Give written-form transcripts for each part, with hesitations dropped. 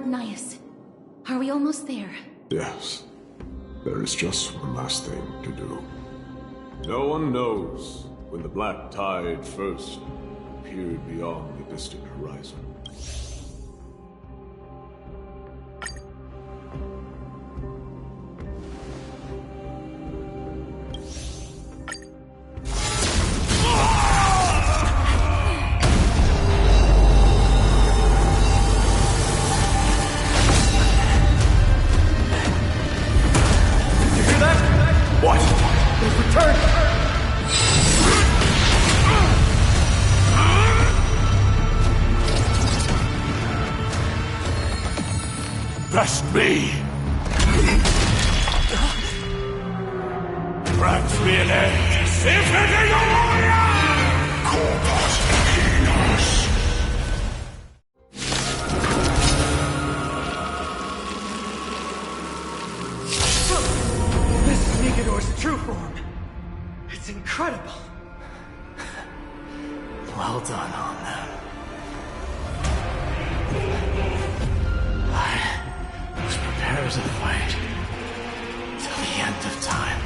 Lord Naius. Are we almost there? Yes. There is just one last thing to do. No one knows when the black tide first appeared beyond the distant horizon. Trust me! Grant me an end! Infinity warrior! Corpus Equinus! This is Nigador's true form. It's incredible. Well done on them. Prepare to fight till the end of time.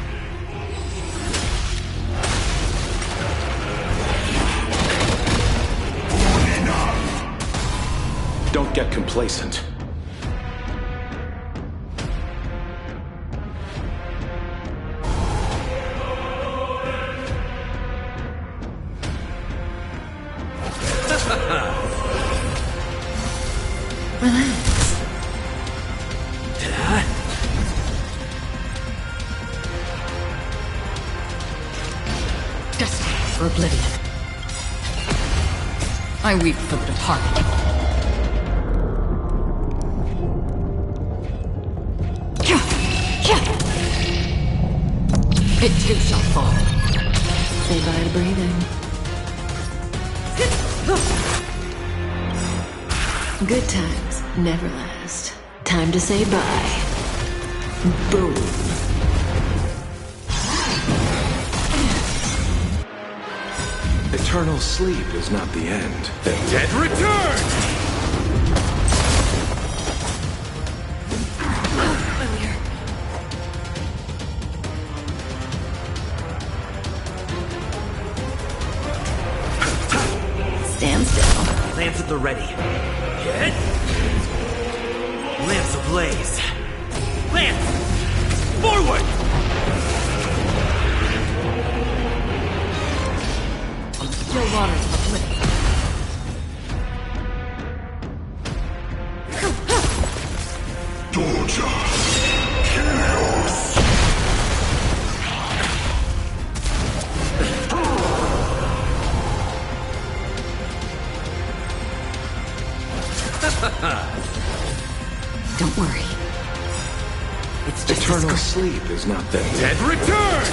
Don't get complacent. For oblivion. I weep for the departed. It too shall fall. Say bye to breathing. Good times never last. Time to say bye. Boom. Eternal sleep is not the end. The dead return! Stand still. Lance at the ready. Get. Lance ablaze. Lance! Forward! Still waters of oblivion. Torture! Chaos! Don't worry. It's just Eternal sleep is not the Dead return!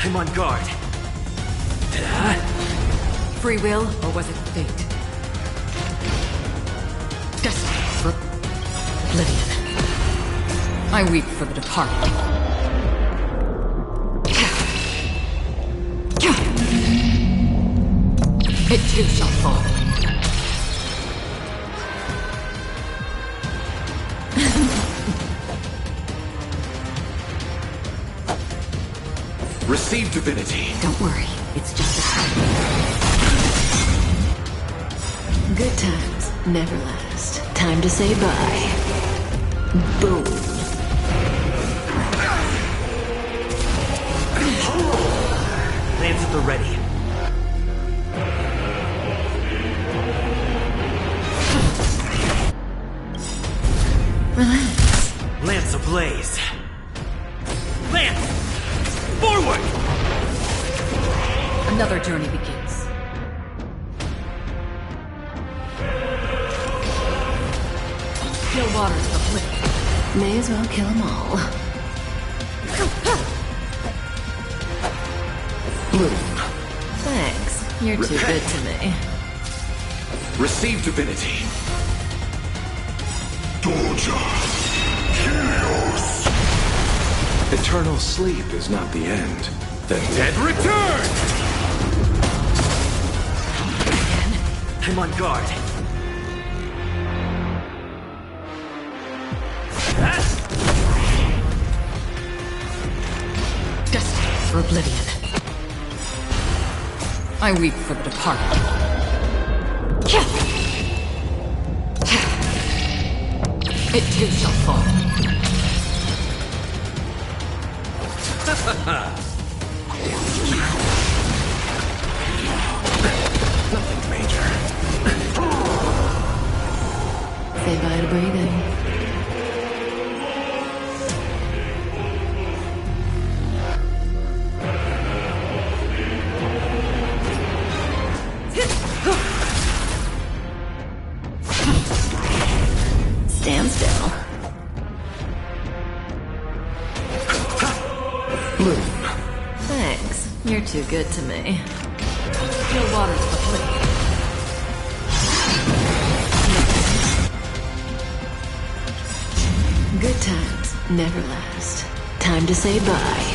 I'm on guard. free will, or was it fate? Destiny for oblivion. I weep for the departed. It too shall fall. Receive divinity. Don't worry, it's just a sign. Good times never last. Time to say bye. Boom. Lance at the ready. Relax. Lance ablaze. Lance! Forward! Another journey begins. Still waters of oblivion. May as well kill them all. Bloom. Thanks. You're too good to me. Receive divinity. Torture! Chaos! Eternal sleep is not the end. The Dead return! I'm on guard. Destined for oblivion. I weep for the departed. It too shall fall. Nothing major. Say bye to breathing. Stand still. Bloom. Thanks. You're too good to me. Still waters but flee. Good times never last. Time to say bye.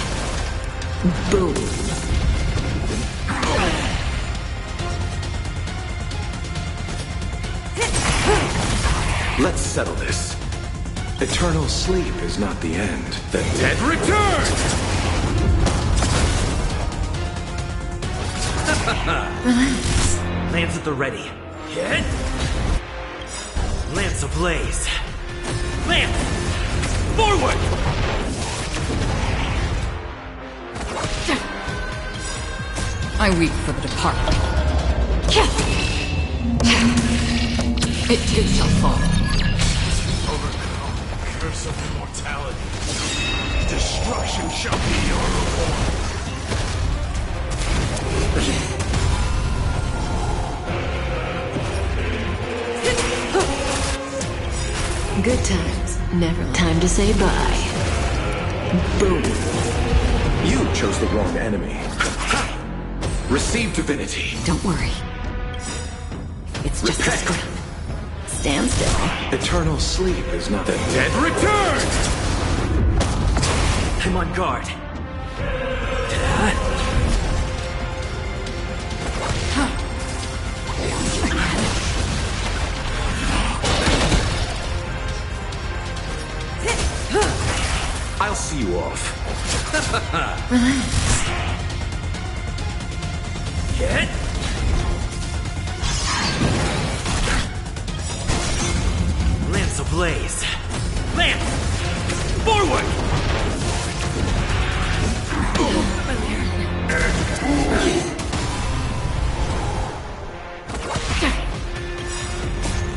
Boom. Let's settle this. Eternal sleep is not the end. The dead Return! Lance at the ready. Hit! Lance ablaze. Lance! Forward! I weep for the departed. It too shall fall. Overcome the curse of immortality. Destruction shall be your reward. Good times never last. Time to say bye. Boom. You chose the wrong enemy. Receive divinity. Don't worry. It's just a Repent. screen. Stand still. Eternal sleep is not the dead. Return! I'm on guard. I'll see you off. Hit! Lance ablaze. Lance! Forward!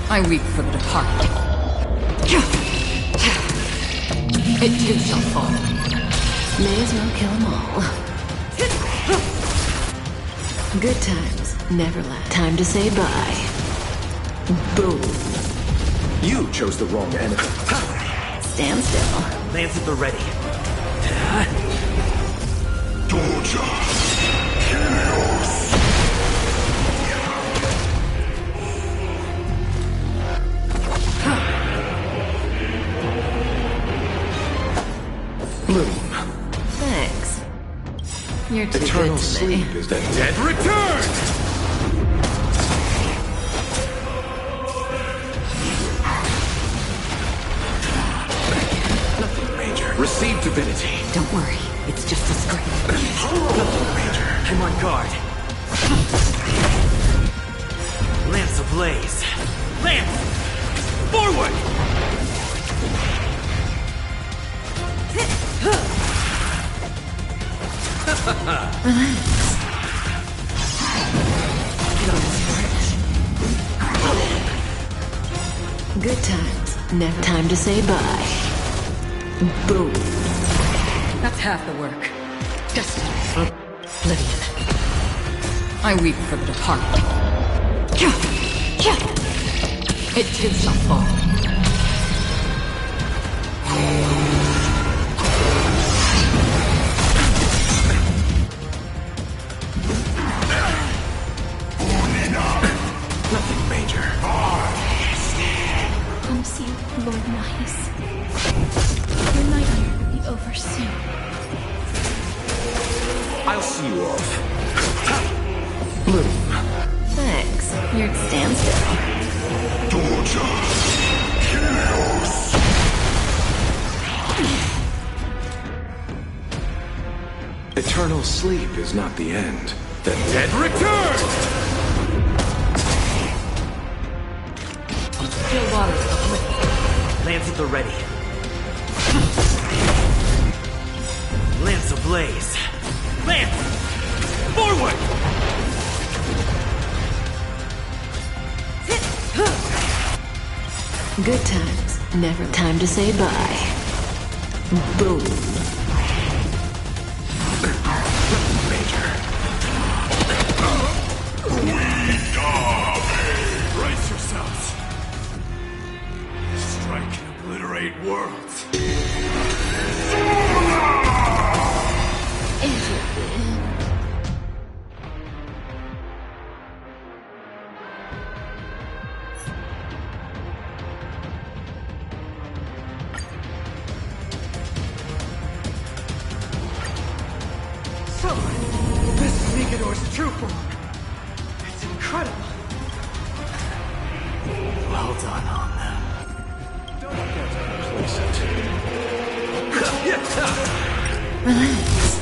I weep for the departed. It too shall fall. May as well kill them all. Good times never last. Time to say bye. Boom. You chose the wrong enemy. Stand still. Lance at the ready. Doja! Chaos! Bloom. Thanks. You're too Eternal good to me. sleep is the dead. Return! Nothing major. Receive divinity. Don't worry. It's just a screen. Nothing major. I'm on guard. Lance ablaze. Lance! Forward! Good times never. Time to say bye. Boom. That's half the work. Destined for oblivion. I weep for the departed. It too shall fall. Nothing major. Promise you, Lord Midas. Your nightmare will be over soon. I'll see you off. Bloom. Thanks. You're at standstill. Doja! Chaos! Eternal sleep is not the end. The dead Return! Still waters uplifted. Lance at the ready. Lance ablaze. Lance! Forward! Good times, never time to say bye. Boom. Brace yourselves. Strike and obliterate worlds. So, this is Nikador's true form. It's incredible. Well done on them. Relax.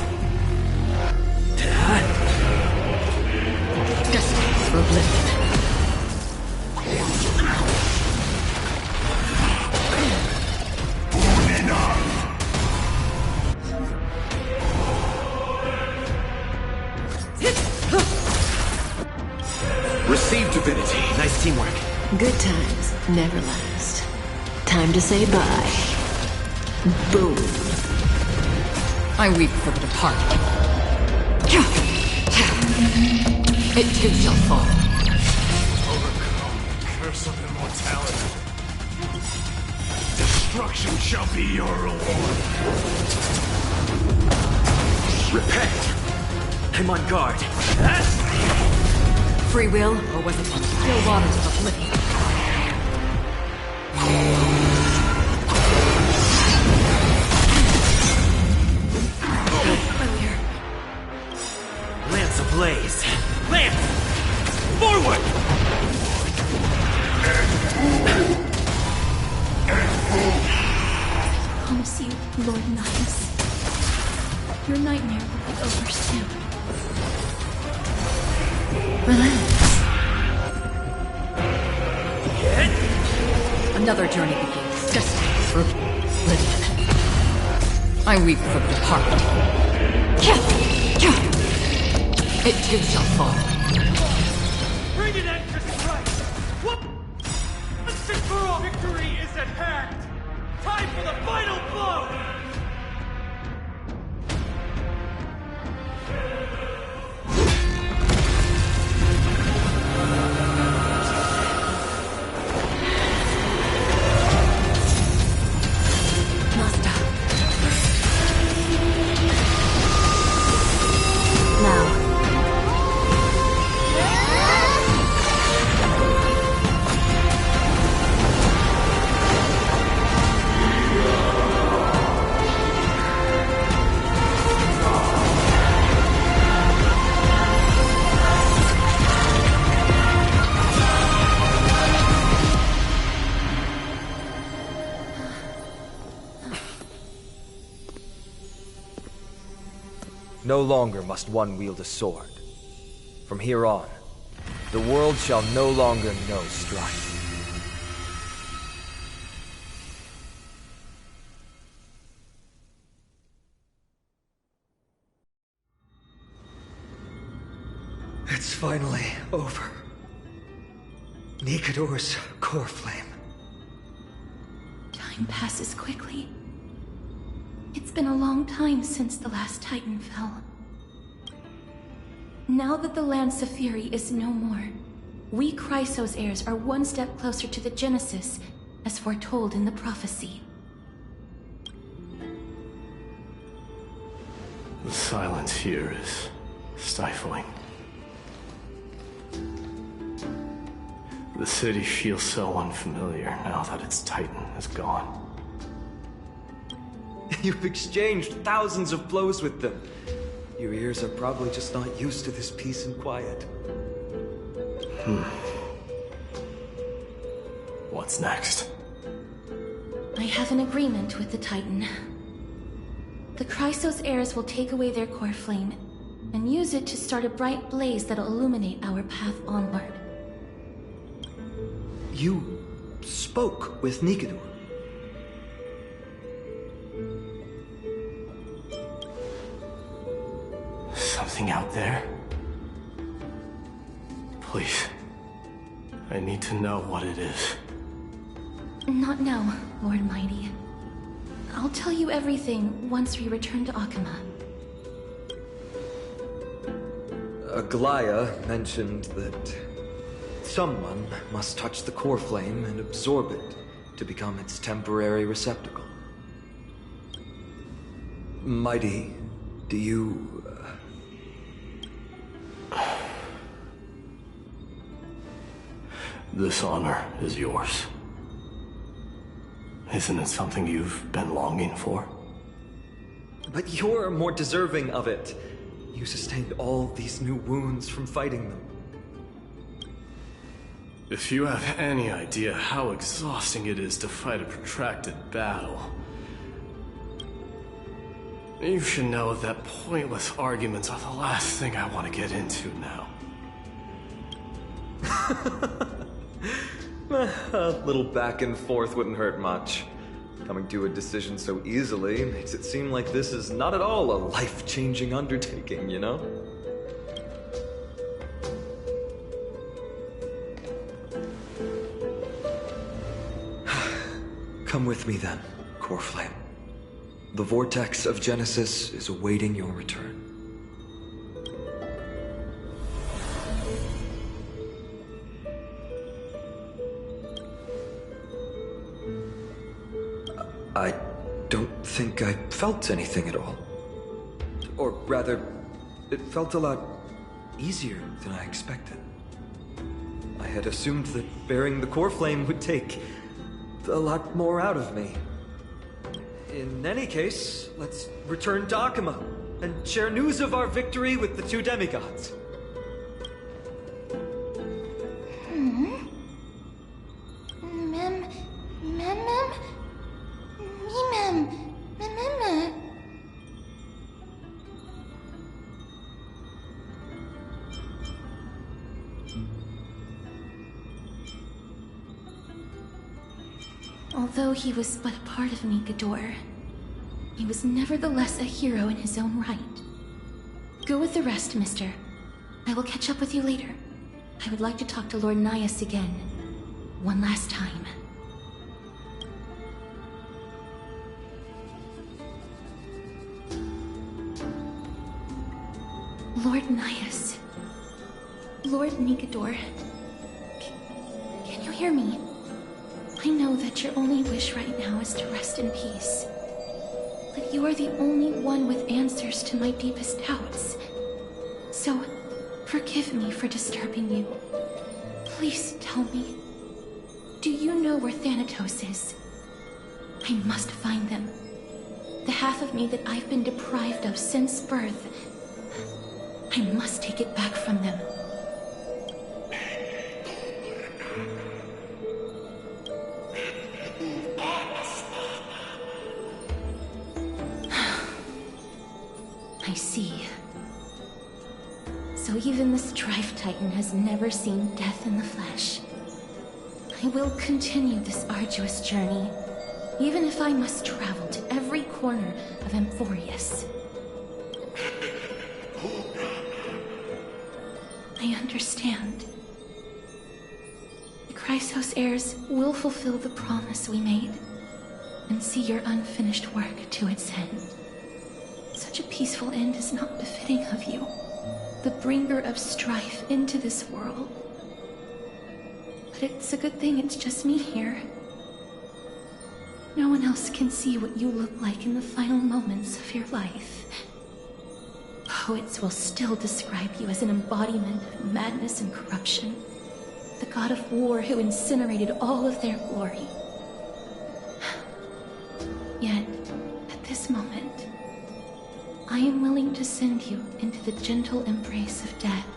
Destiny for oblivion. Receive divinity. Nice teamwork. Good times, never last. Time to say bye. Boom. I weep for the departed. It too shall fall. Overcome the curse of immortality. Destruction shall be your reward. Repent! I'm on guard. Free will, or was it still waters of oblivion? Lance ablaze. Lance! Forward! I promise you, Lord Nihus. Your nightmare will be over soon. Relax. Another journey begins. Destiny for oblivion. I weep for the departed. It too shall fall. Bring an end to strife! What? The Sigma victory is at hand! Time for the final blow! Now. No longer must one wield a sword. From here on, the world shall no longer know strife. It's finally over. Nikador's core flame. Time passes quickly. It's been a long time since the last Titan fell. Now that the Lance of Fury is no more, we Chrysos heirs are one step closer to the Genesis, as foretold in the prophecy. The silence here is stifling. The city feels so unfamiliar now that its Titan is gone. You've exchanged thousands of blows with them. Your ears are probably just not used to this peace and quiet. What's next? I have an agreement with the Titan. The Chrysos heirs will take away their core flame and use it to start a bright blaze that'll illuminate our path onward. You spoke with Nikanor. Something out there? Please. I need to know what it is. Not now, Lord Mighty. I'll tell you everything once we return to Akama. Aglaya mentioned that someone must touch the core flame and absorb it to become its temporary receptacle. Mighty, do you... This honor is yours. Isn't it something you've been longing for? But you're more deserving of it. You sustained all these new wounds from fighting them. If you have any idea how exhausting it is to fight a protracted battle, you should know that pointless arguments are the last thing I want to get into now. A little back and forth wouldn't hurt much. Coming to a decision so easily makes it seem like this is not at all a life-changing undertaking, you know? Come with me then, Core Flame. The vortex of Genesis is awaiting your return. I don't think I felt anything at all. Or rather, it felt a lot easier than I expected. I had assumed that bearing the core flame would take a lot more out of me. In any case, let's return to Akama and share news of our victory with the two demigods. Although he was but a part of Nikanor, he was nevertheless a hero in his own right. Go with the rest, mister. I will catch up with you later. I would like to talk to Lord Nias again. One last time. Lord Nias. Lord Nikanor. Can you hear me? I know that your only wish right now is to rest in peace. But you are the only one with answers to my deepest doubts. So, forgive me for disturbing you. Please tell me, do you know where Thanatos is? I must find them. The half of me that I've been deprived of since birth. I must take it back from them. I see. So even the Strife Titan has never seen death in the flesh. I will continue this arduous journey, even if I must travel to every corner of Amphorius. I understand. The Chrysos heirs will fulfill the promise we made, and see your unfinished work to its end. Such a peaceful end is not befitting of you, the bringer of strife into this world. But it's a good thing it's just me here. No one else can see what you look like in the final moments of your life. Poets will still describe you as an embodiment of madness and corruption, the god of war who incinerated all of their glory. Yet, at this moment, I am willing to send you into the gentle embrace of death,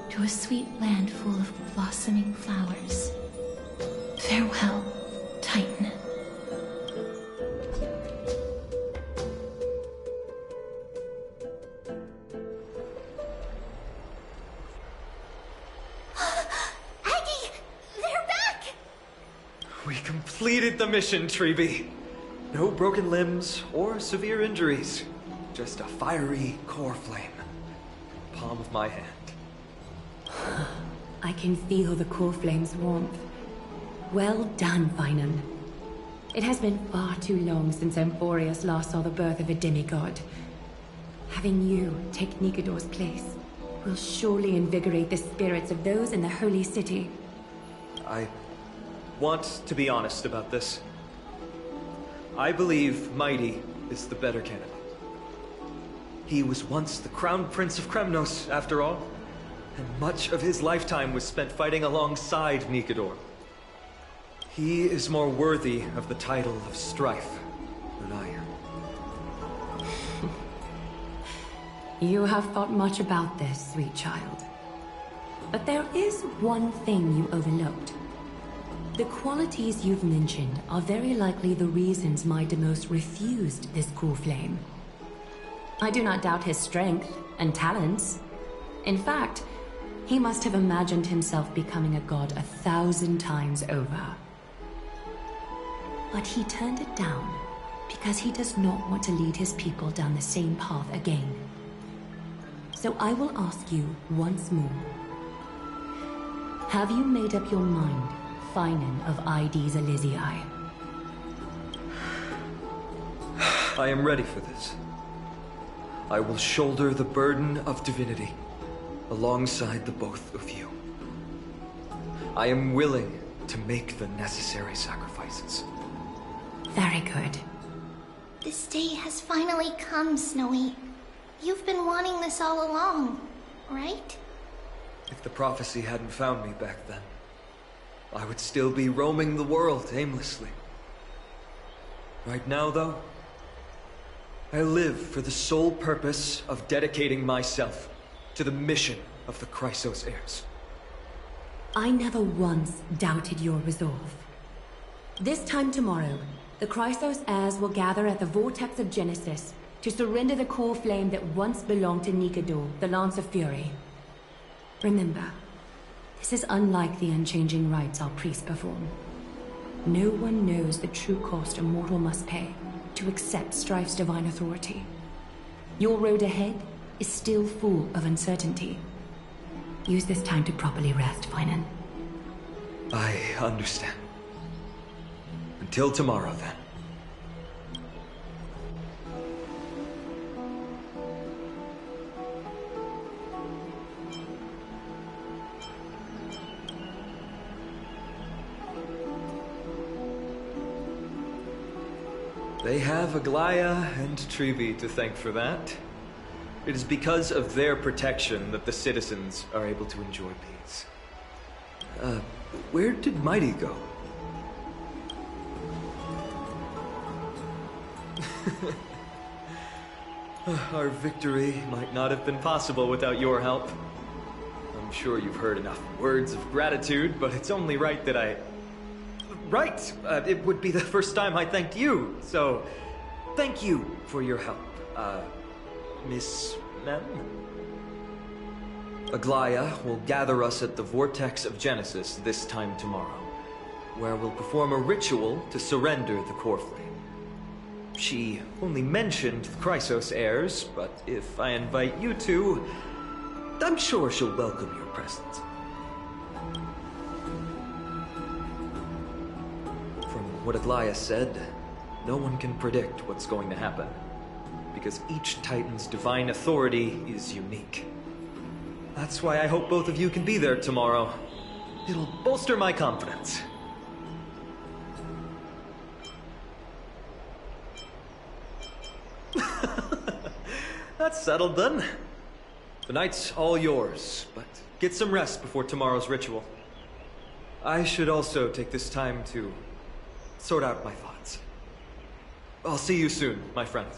to a sweet land full of blossoming flowers. Farewell, Titan. Aggie! They're back! We completed the mission, Treeby. No broken limbs or severe injuries. Just a fiery core flame. Palm of my hand. I can feel the core flame's warmth. Well done, Finan. It has been far too long since Emporius last saw the birth of a demigod. Having you take Nikador's place will surely invigorate the spirits of those in the Holy City. I want to be honest about this. I believe Mighty is the better candidate. He was once the Crown Prince of Kremnos, after all, and much of his lifetime was spent fighting alongside Nikador. He is more worthy of the title of Strife than I am. You have thought much about this, sweet child. But there is one thing you overlooked. The qualities you've mentioned are very likely the reasons Deimos refused this core flame. I do not doubt his strength and talents. In fact, he must have imagined himself becoming a god 1,000 times over. But he turned it down because he does not want to lead his people down the same path again. So I will ask you once more. Have you made up your mind, Finan of ID's Elysiae? I am ready for this. I will shoulder the burden of divinity alongside the both of you. I am willing to make the necessary sacrifices. Very good. This day has finally come, Snowy. You've been wanting this all along, right? If the prophecy hadn't found me back then, I would still be roaming the world aimlessly. Right now, though, I live for the sole purpose of dedicating myself to the mission of the Chrysos heirs. I never once doubted your resolve. This time tomorrow, the Chrysos heirs will gather at the Vortex of Genesis to surrender the core flame that once belonged to Nikador, the Lance of Fury. Remember, this is unlike the unchanging rites our priests perform. No one knows the true cost a mortal must pay to accept Strife's divine authority. Your road ahead is still full of uncertainty. Use this time to properly rest, Finan. I understand. Until tomorrow, then. They have Aglaya and Treeby to thank for that. It is because of their protection that the citizens are able to enjoy peace. Where did Mighty go? Our victory might not have been possible without your help. I'm sure you've heard enough words of gratitude, but it's only right that I... Right! It would be the first time I thanked you, so... Thank you for your help, Miss Mem? Aglaya will gather us at the Vortex of Genesis this time tomorrow, where we'll perform a ritual to surrender the core flame. She only mentioned the Chrysos heirs, but if I invite you two, I'm sure she'll welcome your presence. From what Aglaya said, no one can predict what's going to happen, because each Titan's divine authority is unique. That's why I hope both of you can be there tomorrow. It'll bolster my confidence. That's settled then. The night's all yours, but get some rest before tomorrow's ritual. I should also take this time to sort out my thoughts. I'll see you soon, my friends.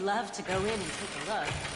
love to go in and take a look.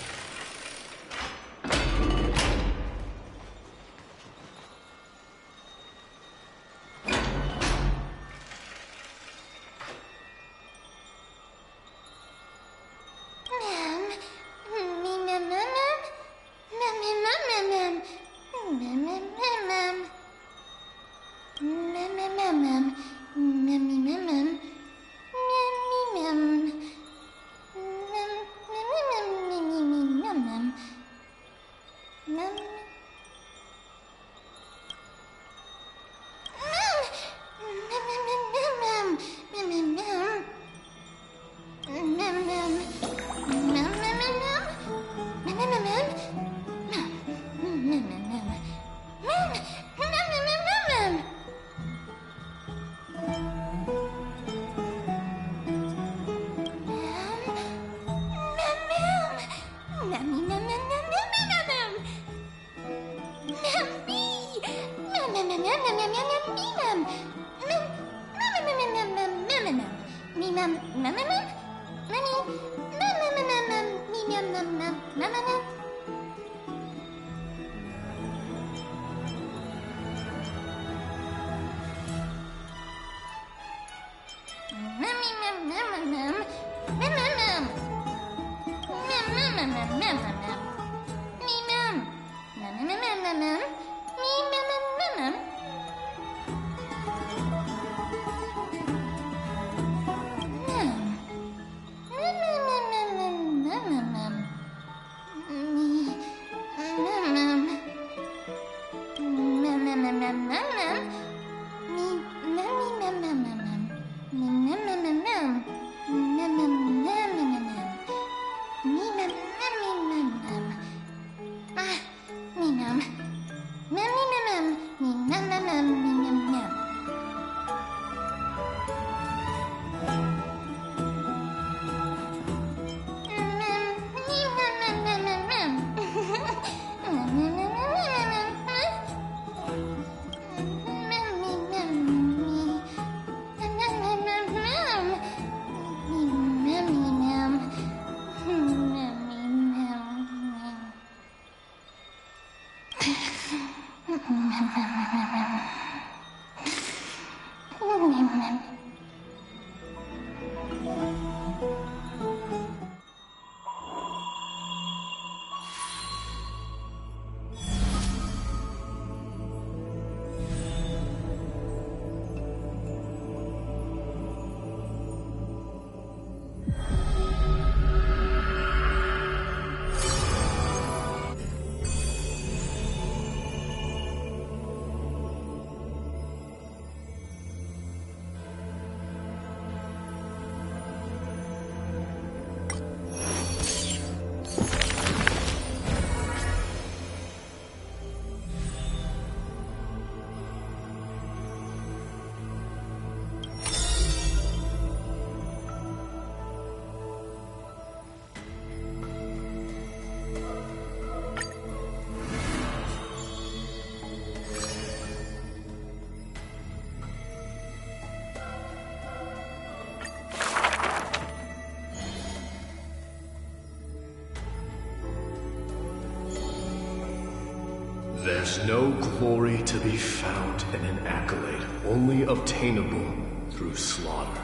There's no glory to be found in an accolade, only obtainable through slaughter.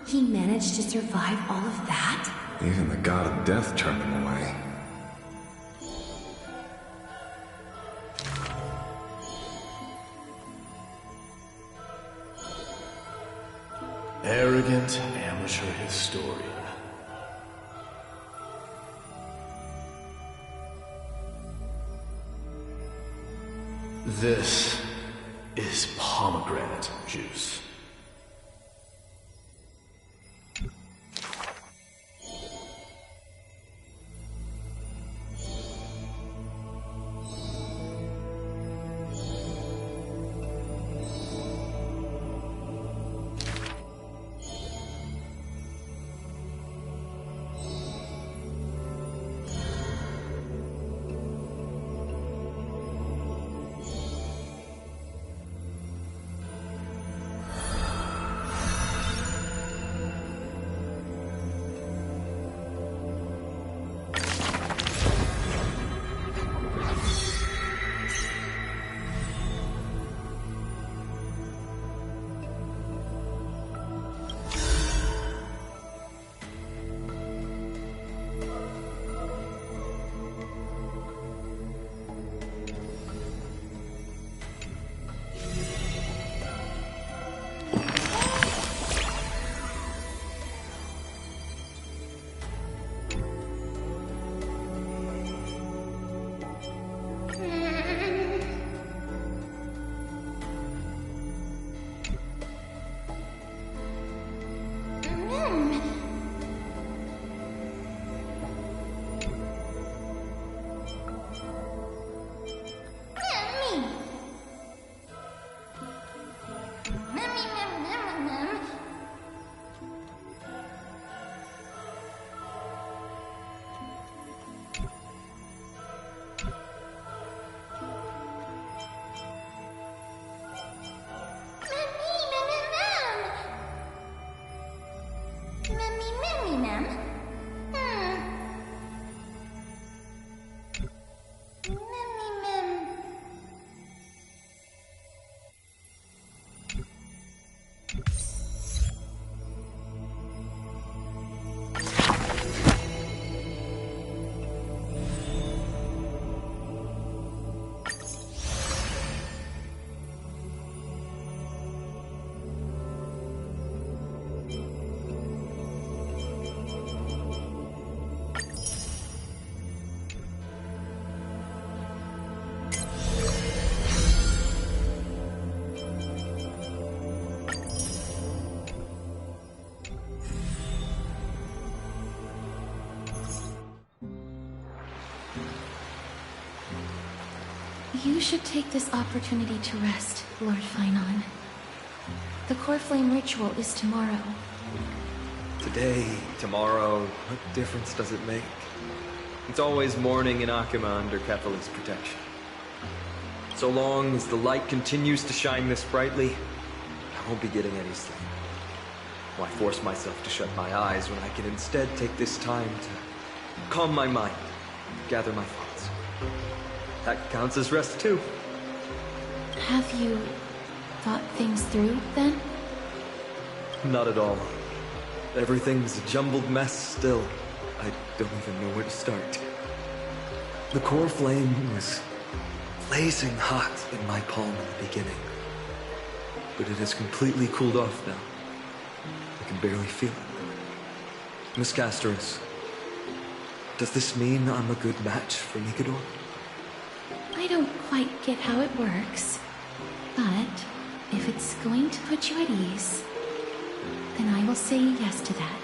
He managed to survive all of that? Even the god of death turned him away. Arrogant amateur historian. This is pomegranate juice. You should take this opportunity to rest, Lord Finon. The core flame ritual is tomorrow. Today, tomorrow, what difference does it make? It's always morning in Akima under Kephalik's protection. So long as the light continues to shine this brightly, I won't be getting any sleep. Why force myself to shut my eyes when I can instead take this time to calm my mind, gather my thoughts? That counts as rest too. Have you thought things through, then? Not at all. Everything's a jumbled mess still. I don't even know where to start. The core flame was blazing hot in my palm in the beginning. But it has completely cooled off now. I can barely feel it. Miss Castoris, does this mean I'm a good match for Nikador? I don't quite get how it works, but if it's going to put you at ease, then I will say yes to that.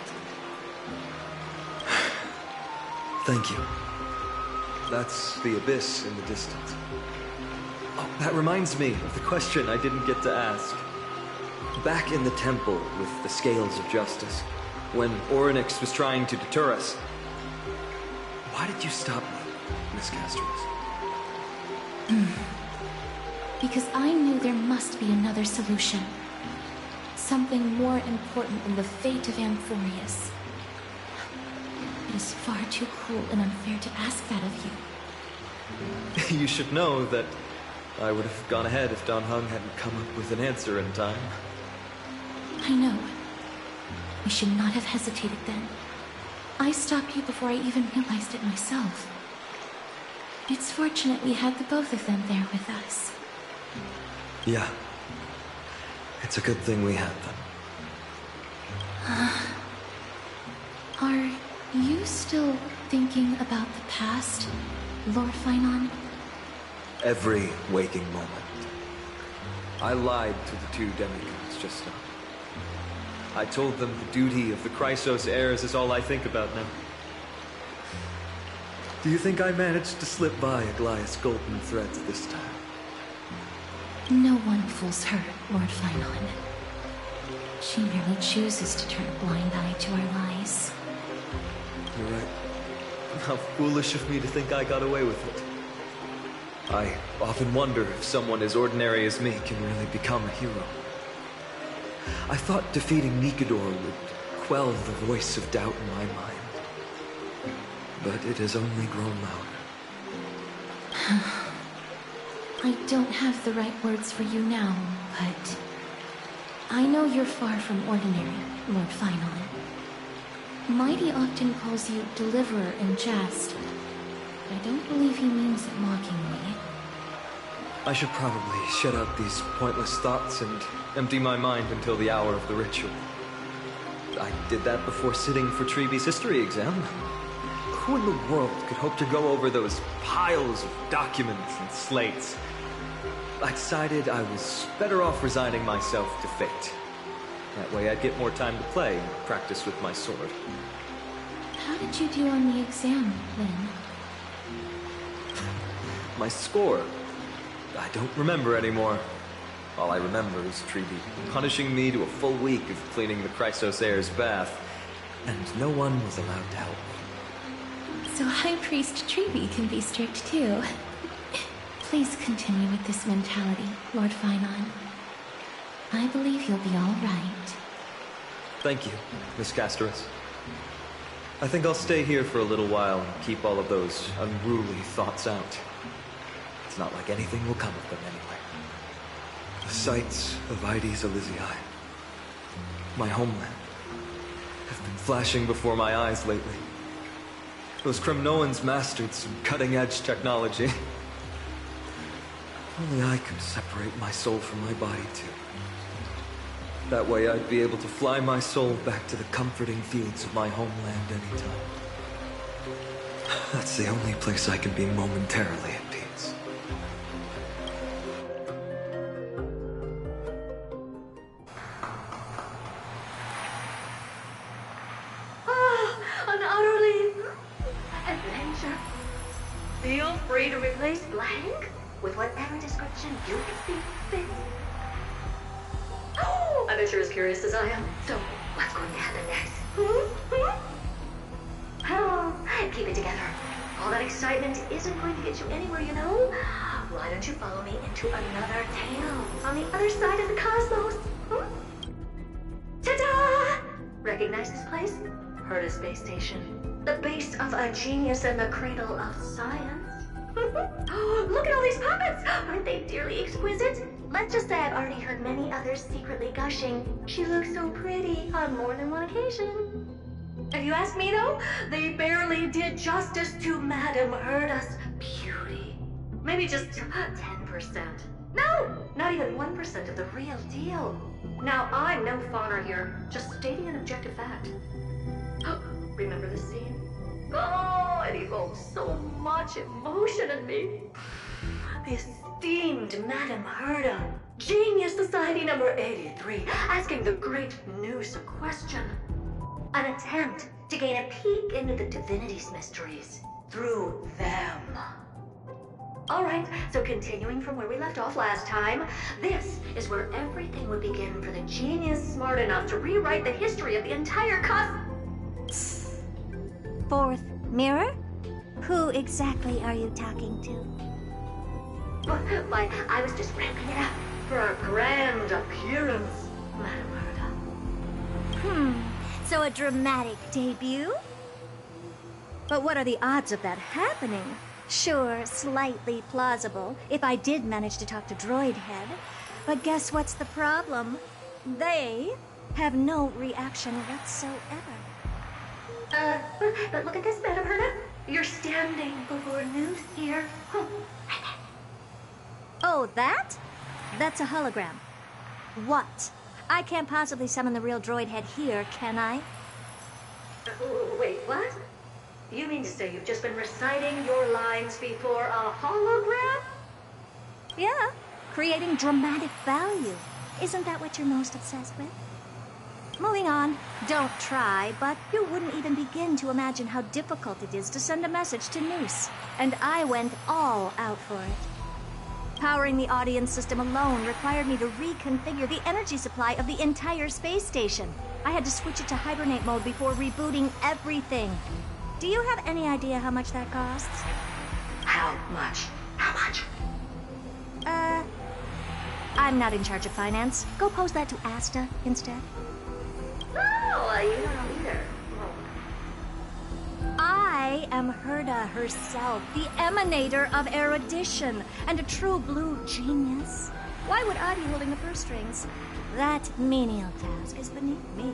Thank you. That's the abyss in the distance. Oh, that reminds me of the question I didn't get to ask. Back in the temple with the Scales of Justice, when Orynyx was trying to deter us, why did you stop me, Miss Castoris? Because I knew there must be another solution. Something more important than the fate of Amphorius. It is far too cruel and unfair to ask that of you. You should know that I would have gone ahead if Don Hung hadn't come up with an answer in time. I know. We should not have hesitated then. I stopped you before I even realized it myself. It's fortunate we had the both of them there with us. Yeah. It's a good thing we had them. Are you still thinking about the past, Lord Finon? Every waking moment. I lied to the two demigods just now. I told them the duty of the Chrysos heirs is all I think about now. Do you think I managed to slip by Aglaïa's golden threads this time? No one fools her, Lord Finon. She merely chooses to turn a blind eye to our lies. You're right. How foolish of me to think I got away with it. I often wonder if someone as ordinary as me can really become a hero. I thought defeating Nikador would quell the voice of doubt in my mind. But it has only grown louder. I don't have the right words for you now, but I know you're far from ordinary, Lord Finon. Mighty often calls you Deliverer in jest. I don't believe he means it mockingly. I should probably shut out these pointless thoughts and empty my mind until the hour of the ritual. I did that before sitting for Treeby's history exam. Who in the world could hope to go over those piles of documents and slates? I decided I was better off resigning myself to fate. That way I'd get more time to play and practice with my sword. How did you do on the exam, Lynn? My score? I don't remember anymore. All I remember is Treeby punishing me to a full week of cleaning the Chrysos heir's bath, and no one was allowed to help me. So High Priest Treeby can be strict too. Please continue with this mentality, Lord Finon. I believe you'll be all right. Thank you, Miss Castoris. I think I'll stay here for a little while and keep all of those unruly thoughts out. It's not like anything will come of them anyway. The sights of Ides Elysiae, my homeland, have been flashing before my eyes lately. Those Kremnoans mastered some cutting-edge technology. If only I could separate my soul from my body, too. That way I'd be able to fly my soul back to the comforting fields of my homeland anytime. That's the only place I can be momentarily at peace. An utterly adventure. Feel free to replace blank with whatever description you can see fit. Oh, I bet you're as curious as I am. So, what's going to happen next? Oh, keep it together. All that excitement isn't going to get you anywhere, you know? Why don't you follow me into another tale on the other side of the cosmos? Ta-da! Recognize this place? Herta Space Station. The base of a genius and the cradle of science. Look at all these puppets! Aren't they dearly exquisite? Let's just say I've already heard many others secretly gushing. She looks so pretty on more than one occasion. If you ask me though, they barely did justice to Madame Herta's beauty. Maybe just 10%. No, not even 1% of the real deal. Now, I'm no fawner here, just stating an objective fact. Remember this scene? Oh, it evokes so much emotion in me. The esteemed Madame Herta, Genius Society number 83, asking the great Noose a question. An attempt to gain a peek into the divinity's mysteries through them. Alright, so continuing from where we left off last time, this is where everything would begin for the genius smart enough to rewrite the history of the entire Fourth mirror? Who exactly are you talking to? Why, I was just ramping it up for our grand appearance, Madame Herta. So a dramatic debut? But what are the odds of that happening? Sure, slightly plausible, if I did manage to talk to Droid Head. But guess what's the problem? They have no reaction whatsoever. But look at this, Madame Herta. You're standing before Noose here. Oh, that? That's a hologram. What? I can't possibly summon the real Droid Head here, can I? Wait, what? You mean to say you've just been reciting your lines before a hologram? Yeah, creating dramatic value. Isn't that what you're most obsessed with? Moving on. Don't try, but you wouldn't even begin to imagine how difficult it is to send a message to Noose. And I went all out for it. Powering the audience system alone required me to reconfigure the energy supply of the entire space station. I had to switch it to hibernate mode before rebooting everything. Do you have any idea how much that costs? How much? How much? I'm not in charge of finance. Go pose that to Asta instead. Oh, you don't know either. I am Herta herself, the emanator of erudition, and a true blue genius. Why would I be holding the purse strings? That menial task is beneath me.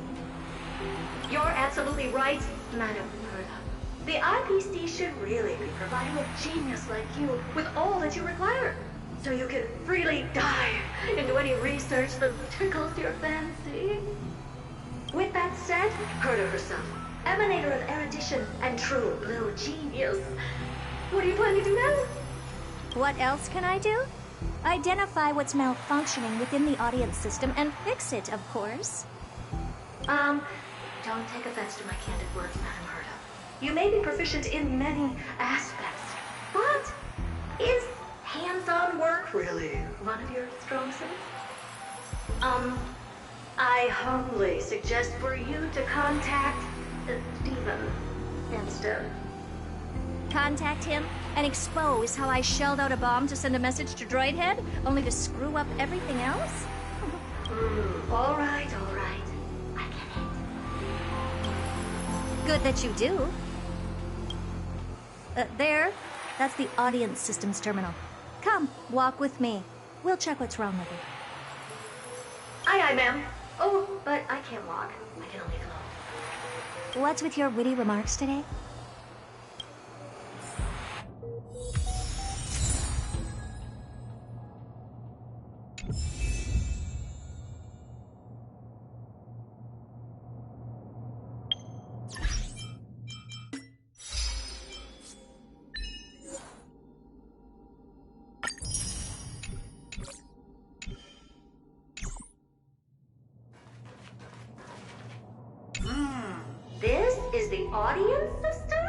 You're absolutely right, Madame Herta. The IPC should really be providing a genius like you with all that you require, so you can freely dive into any research that tickles your fancy. With that said, Herta herself, emanator of erudition and true blue genius. What do you plan to do now? What else can I do? Identify what's malfunctioning within the audience system and fix it, of course. Don't take offense to my candid words, Madame Herta. You may be proficient in many aspects, but is hands-on work really one of your strong suits? I humbly suggest for you to contact Steven instead. Contact him and expose how I shelled out a bomb to send a message to Droid Head, only to screw up everything else? All right. I get it. Good that you do. There. That's the audience systems terminal. Come, walk with me. We'll check what's wrong with it. Aye, ma'am. Oh, but I can't walk. I can only float. What's with your witty remarks today? This is the audience system?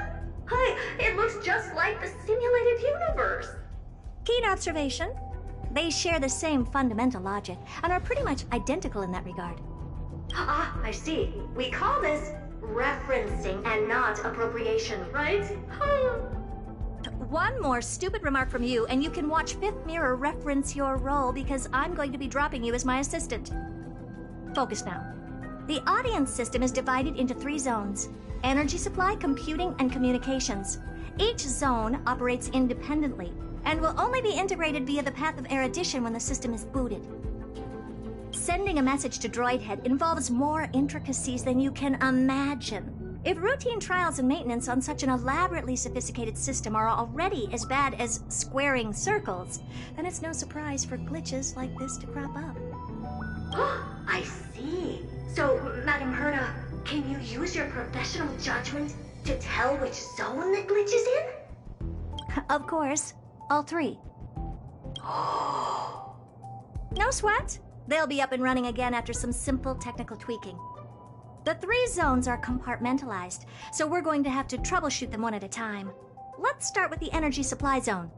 Hi, it looks just like the simulated universe. Keen observation. They share the same fundamental logic and are pretty much identical in that regard. Ah, I see. We call this referencing and not appropriation, right? One more stupid remark from you, and you can watch Fifth Mirror reference your role because I'm going to be dropping you as my assistant. Focus now. The audience system is divided into 3 zones: energy supply, computing, and communications. Each zone operates independently and will only be integrated via the path of erudition when the system is booted. Sending a message to Droid Head involves more intricacies than you can imagine. If routine trials and maintenance on such an elaborately sophisticated system are already as bad as squaring circles, then it's no surprise for glitches like this to crop up. I see. So, Madam Herta, can you use your professional judgment to tell which zone the glitch is in? Of course. All 3. No sweat. They'll be up and running again after some simple technical tweaking. The 3 zones are compartmentalized, so we're going to have to troubleshoot them one at a time. Let's start with the energy supply zone.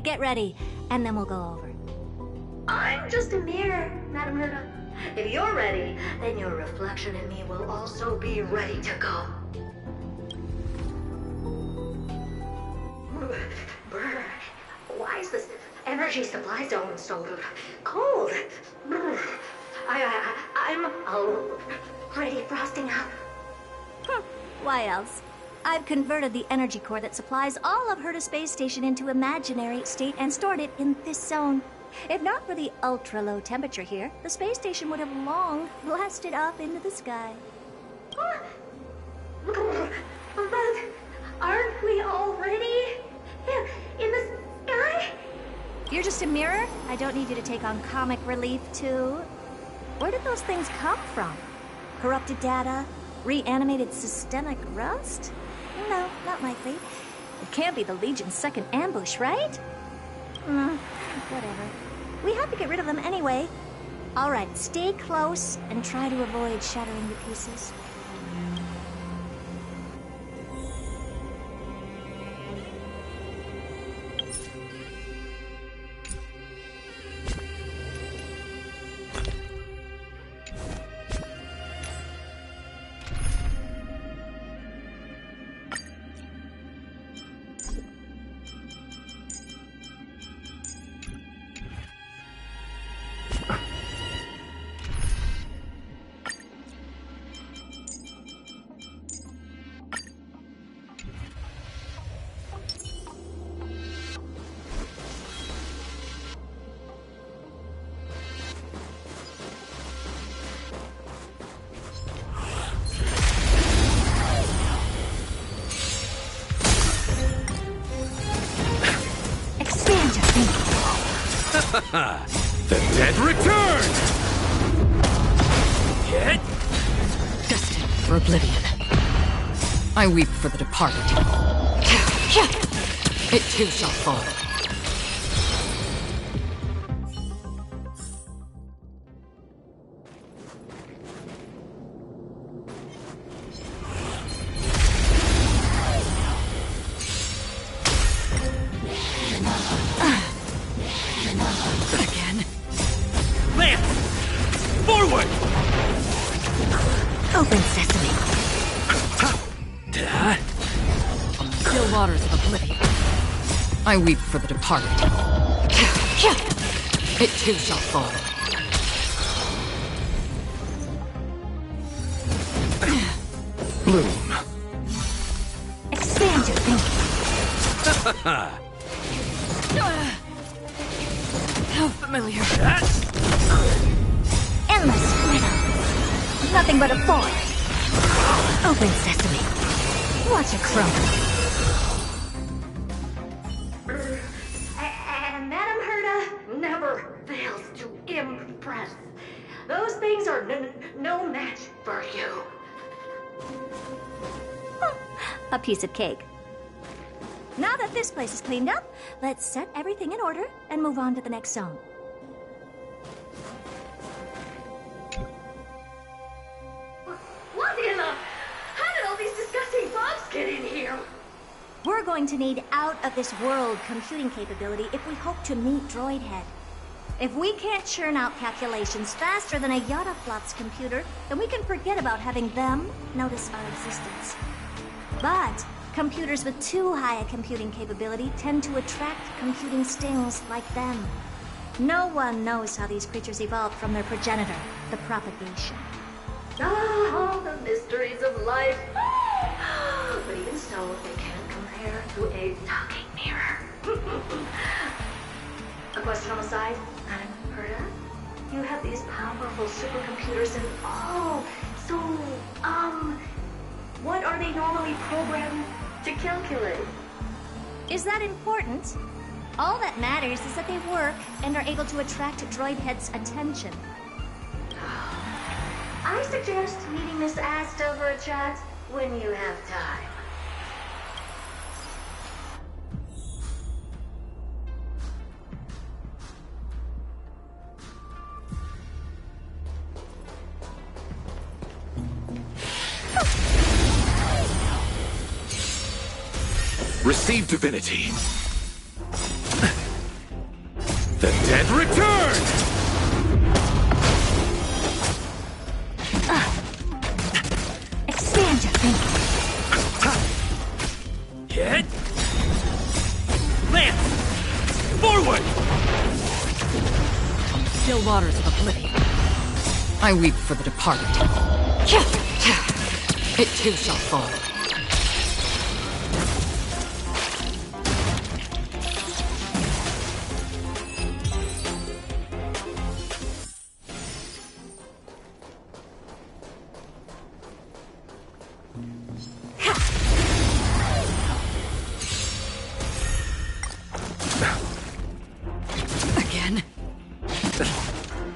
Get ready, and then we'll go over. I'm just a mirror, Madam Herta. If you're ready, then your reflection in me will also be ready to go. Brr, why is this energy supply zone so cold? Brr, I'm already frosting up. Why else? I've converted the energy core that supplies all of Herta Space Station into imaginary state and stored it in this zone. If not for the ultra-low temperature here, the space station would have long blasted off into the sky. But aren't we already in the sky? You're just a mirror? I don't need you to take on comic relief, too. Where did those things come from? Corrupted data? Reanimated systemic rust? No, not likely. It can't be the Legion's second ambush, right? Whatever. We have to get rid of them anyway. All right, stay close and try to avoid shattering to pieces. The dead return! Hit! Destined for oblivion. I weep for the departed. It too shall fall. Open sesame. Still waters of oblivion. I weep for the departed. It too shall fall. Bloom. Expand your thinking. How familiar. Endless riddle. Nothing but a fork. Open sesame. Watch it crumble. And Madam Herta never fails to impress. Those things are no match for you. A piece of cake. Now that this place is cleaned up, let's set everything in order and move on to the next zone. What in the... How did all these disgusting bugs get in here? We're going going to need out-of-this-world computing capability if we hope to meet Droidhead. If we can't churn out calculations faster than a Yottaflop's computer, then we can forget about having them notice our existence. But computers with too high a computing capability tend to attract computing stings like them. No one knows how these creatures evolved from their progenitor, the propagation. Ah, the mysteries of life. But even so, they can't compare to a talking mirror. A question on the side, Madam Herta? You have these powerful supercomputers and what are they normally programmed to calculate? Is that important? All that matters is that they work and are able to attract Droidhead's attention. I suggest meeting Miss Asta for a chat when you have time. Receive divinity. The dead return! Expand your thinking. Hit. Lance! Forward! Still waters of oblivion. I weep for the departed. It too shall fall.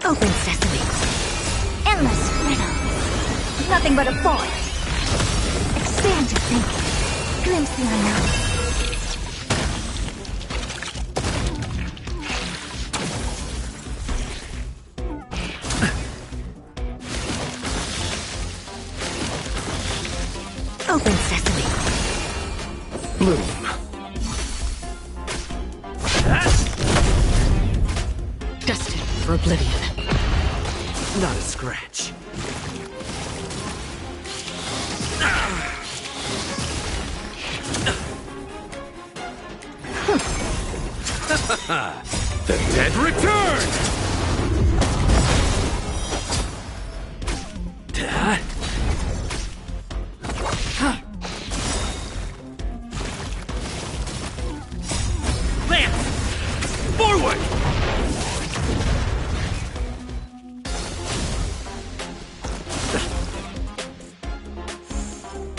Open sesame. Endless riddle. Nothing but a void. Expand your thinking. Glimpse the unknown. Open sesame. Bloom. Destined for oblivion. Not a scratch. The dead return! Lance! Forward!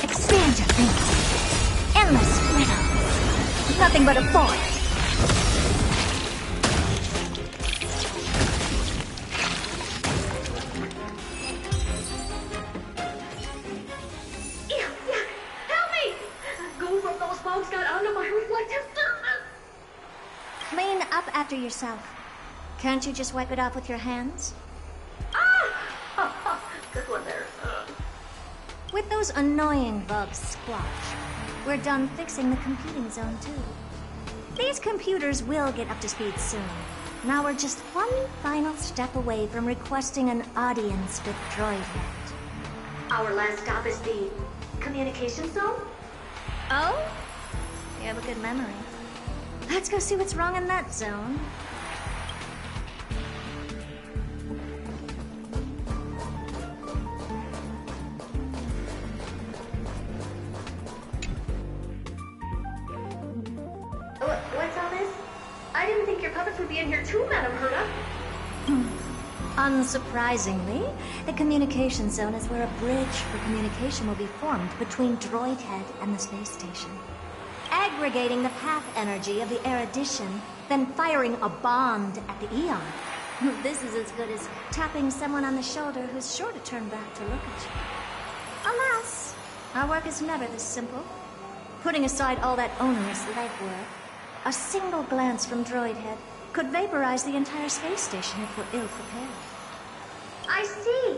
Expand your thinking. Endless riddle. Nothing but a void. Help me! Goo from those bugs got under my reflective surface. Clean up after yourself. Can't you just wipe it off with your hands? Ah! Good one there. With those annoying bugs squashed, we're done fixing the computing zone too. These computers will get up to speed soon. Now we're just one final step away from requesting an audience with Droidhead. Our last stop is the communication zone? Oh? You have a good memory. Let's go see what's wrong in that zone. What's all this? I didn't think your puppets would be in here too, Madam Herta. Unsurprisingly, the communication zone is where a bridge for communication will be formed between Droidhead and the space station. Aggregating the path energy of the erudition, then firing a bond at the Eon. This is as good as tapping someone on the shoulder who's sure to turn back to look at you. Alas, our work is never this simple. Putting aside all that onerous legwork, a single glance from Droidhead could vaporize the entire space station if we're ill-prepared. I see.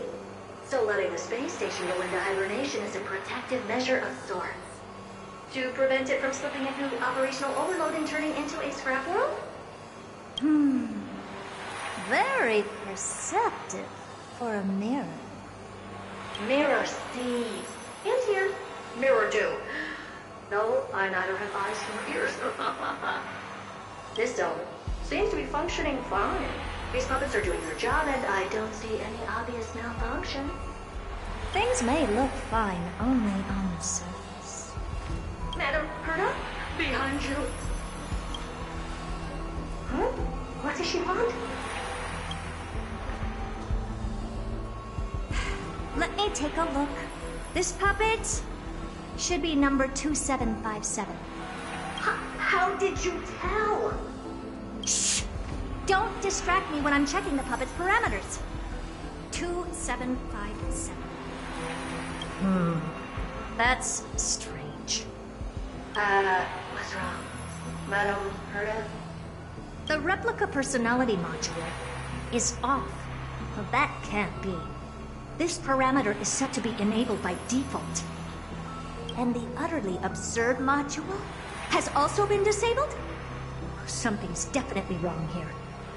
So letting the space station go into hibernation is a protective measure of sorts. To prevent it from slipping into operational overload and turning into a scrap world? Very perceptive for a mirror. Mirror see. And hear. Mirror do. No, I neither have eyes nor ears. This dome seems to be functioning fine. These puppets are doing their job, and I don't see any obvious malfunction. Things may look fine only on the surface. Madam Herta, behind you. Huh? What does she want? Let me take a look. This puppet should be number 2757. How did you tell? Shh! Don't distract me when I'm checking the puppet's parameters. 2757. That's strange. What's wrong? Madam Herta? The replica personality module is off. Well, that can't be. This parameter is set to be enabled by default. And the utterly absurd module has also been disabled? Something's definitely wrong here.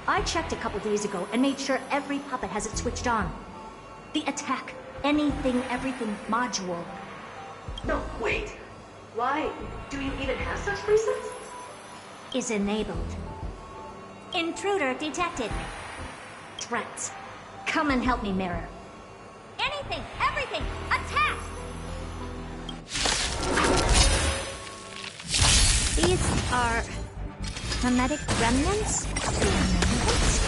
I checked a couple days ago and made sure every puppet has it switched on. The attack, anything, everything module. No, wait. Why do you even have such presets? Is enabled. Intruder detected. Threats. Come and help me, Mirror. Anything, everything, attack! These are hermetic remnants of the Americans?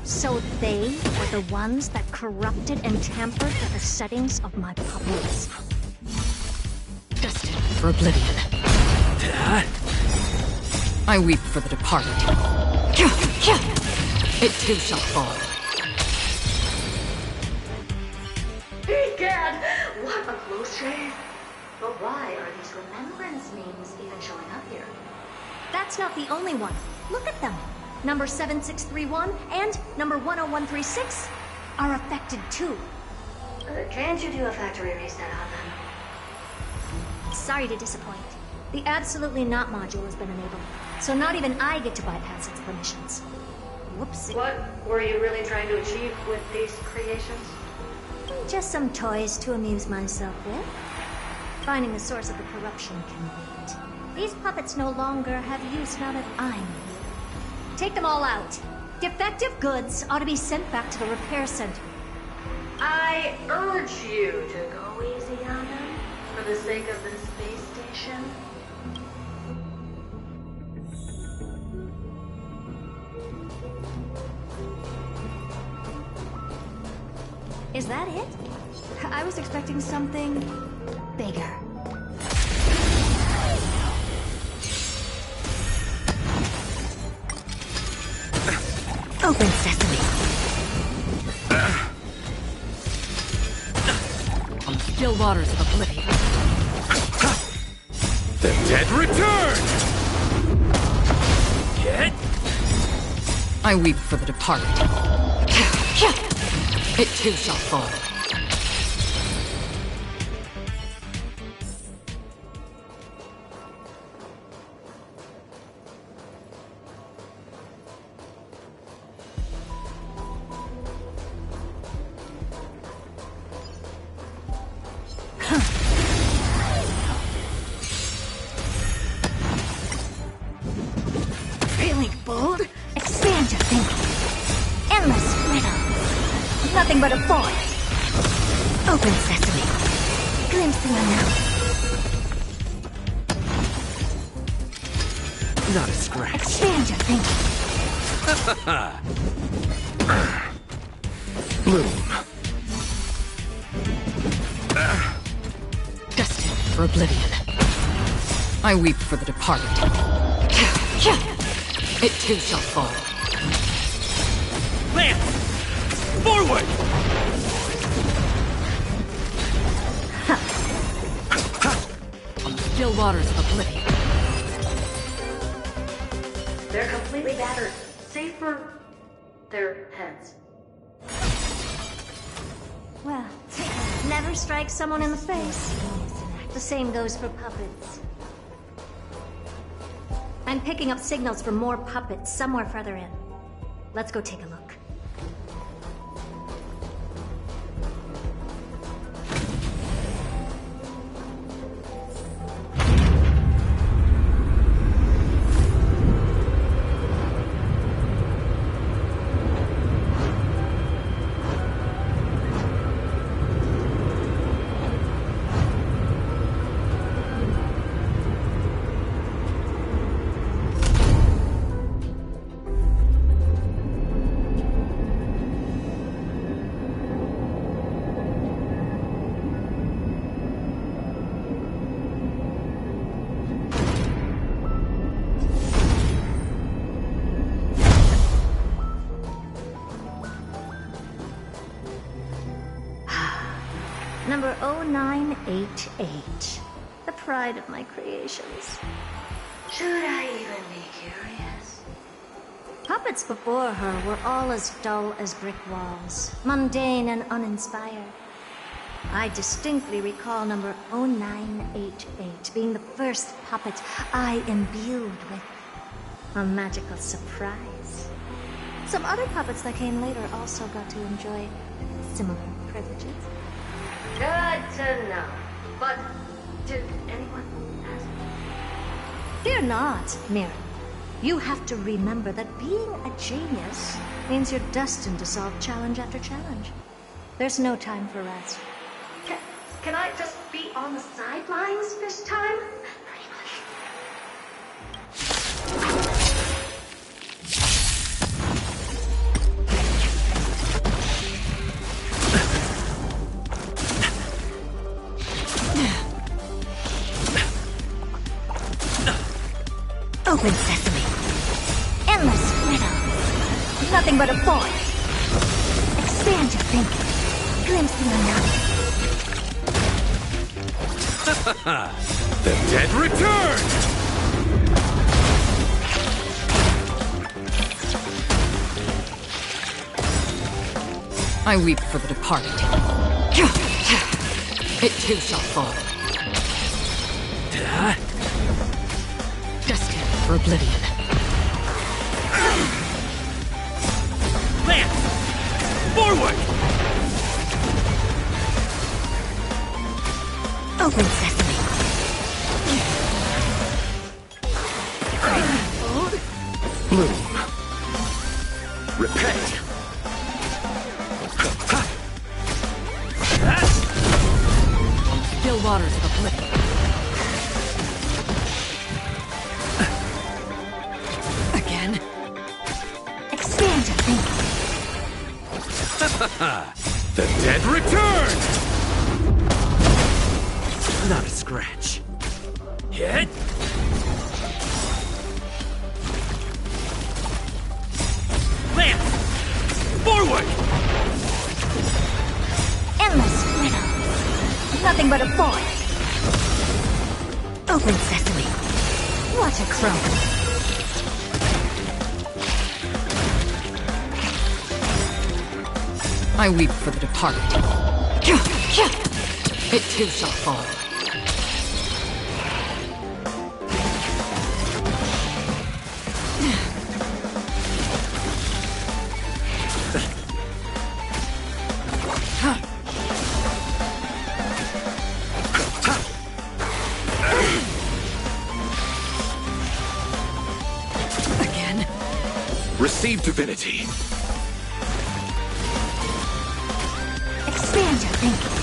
So they were the ones that corrupted and tampered with the settings of my puppets. Destined for oblivion. I weep for the departed. It too shall fall. Egad! What a close shave! But why are these remembrance names even showing up here? That's not the only one. Look at them. Number 7631 and number 10136 are affected too. Can't you do a factory reset on them? Sorry to disappoint. The Absolutely Not module has been enabled, so not even I get to bypass its permissions. Whoopsie. What were you really trying to achieve with these creations? Just some toys to amuse myself with. Finding the source of the corruption can wait. These puppets no longer have use now that I'm here. Take them all out. Defective goods ought to be sent back to the repair center. I urge you to go easy on them for the sake of the space station. Is that it? I was expecting something bigger. Open sesame. On the still waters of oblivion. The dead return! Get? I weep for the departed. It too shall fall. Really bold? Expand your thinking. Endless riddle. Nothing but a void. Open sesame. Glimpse the unknown. Not a scratch. Expand your thinking. Bloom. Destined for oblivion. I weep for the departed. It too shall fall. Lance! Forward! On the still waters of oblivion. They're completely battered, save for their heads. Well, never strike someone in the face. The same goes for puppets. I'm picking up signals from more puppets somewhere further in. Let's go take a look. Number 0988. The pride of my creations. Should I even be curious? Puppets before her were all as dull as brick walls, mundane and uninspired. I distinctly recall number 0988 being the first puppet I imbued with a magical surprise. Some other puppets that came later also got to enjoy similar privileges. Good to know. But did anyone ask? Fear not, Mira. You have to remember that being a genius means you're destined to solve challenge after challenge. There's no time for rest. Can I just be on the sidelines this time? Open sesame. Endless riddle. Nothing but a void. Expand your thinking. Glimpse the unknown. The dead return! I weep for the departed. It too shall fall. Destined for oblivion. Lance! Forward! Open sesame. Bloom. Repent. Still waters of oblivion. Again? Expand your thinking. The dead return! Not a scratch. Hit! Lance! Forward! Endless riddle. Nothing but a void. Open sesame. What a crumble. I weep for the departed. It too shall fall. Again? Receive divinity. Expand your thinking.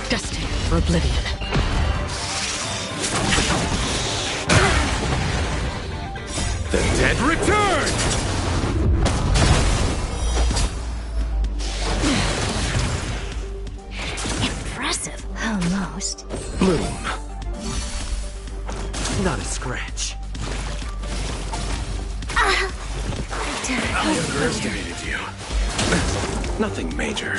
Destined for oblivion. The dead return! Impressive. Almost. Bloom. Not a scratch. I underestimated you. Nothing major.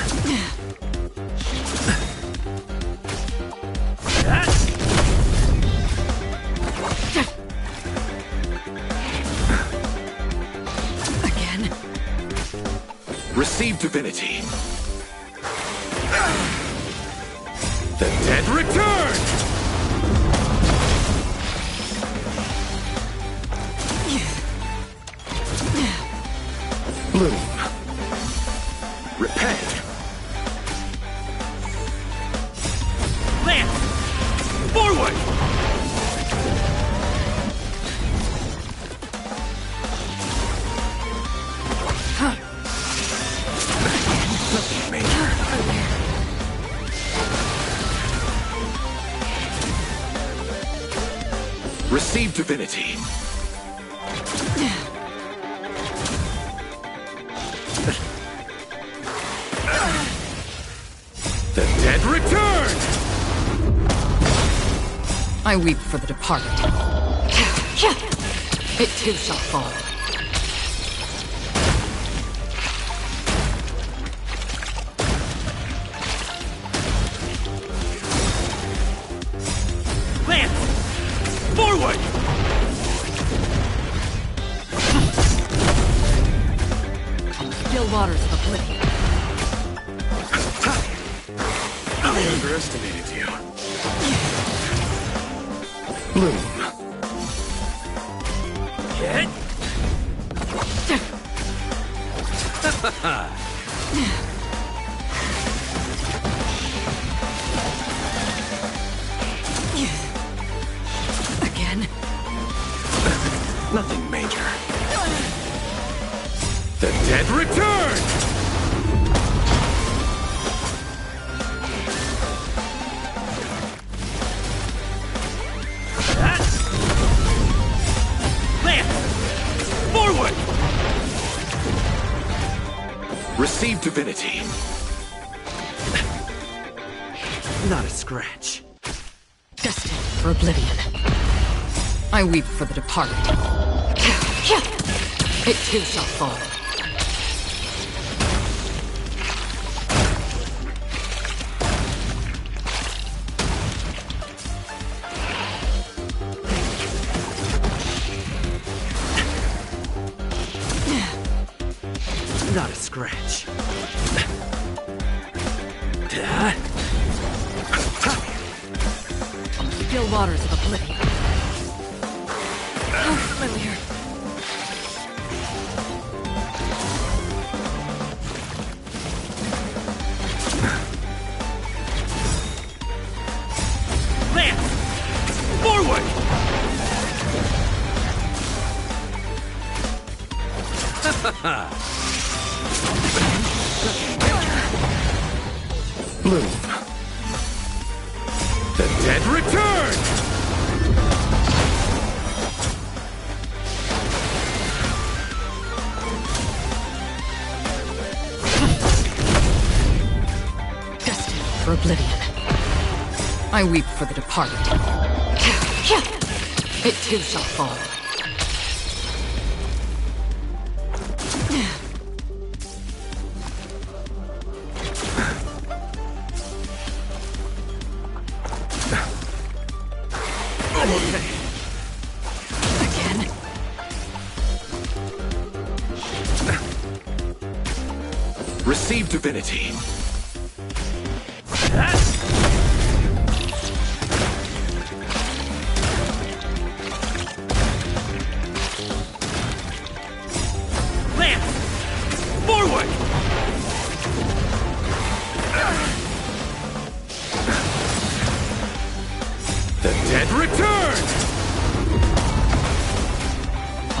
Again? Receive divinity. The dead return! Bloom. Repent. Lance! Forward! Major. Receive divinity. The dead return! I weep for the departed. It too shall fall. Lance! Forward! Still waters of oblivion. I underestimated you. Bloom. Hit! Again? Nothing major. The dead return! Lance! Forward! Receive divinity. Not a scratch. Destined for oblivion. I weep for the departed. It too shall fall. Not a scratch. Still waters of oblivion. Familiar. Lance! Forward! Bloom. The dead return! Destined for oblivion. I weep for the departed. It too shall fall. Again? Receive divinity. Lance! Forward! The dead return!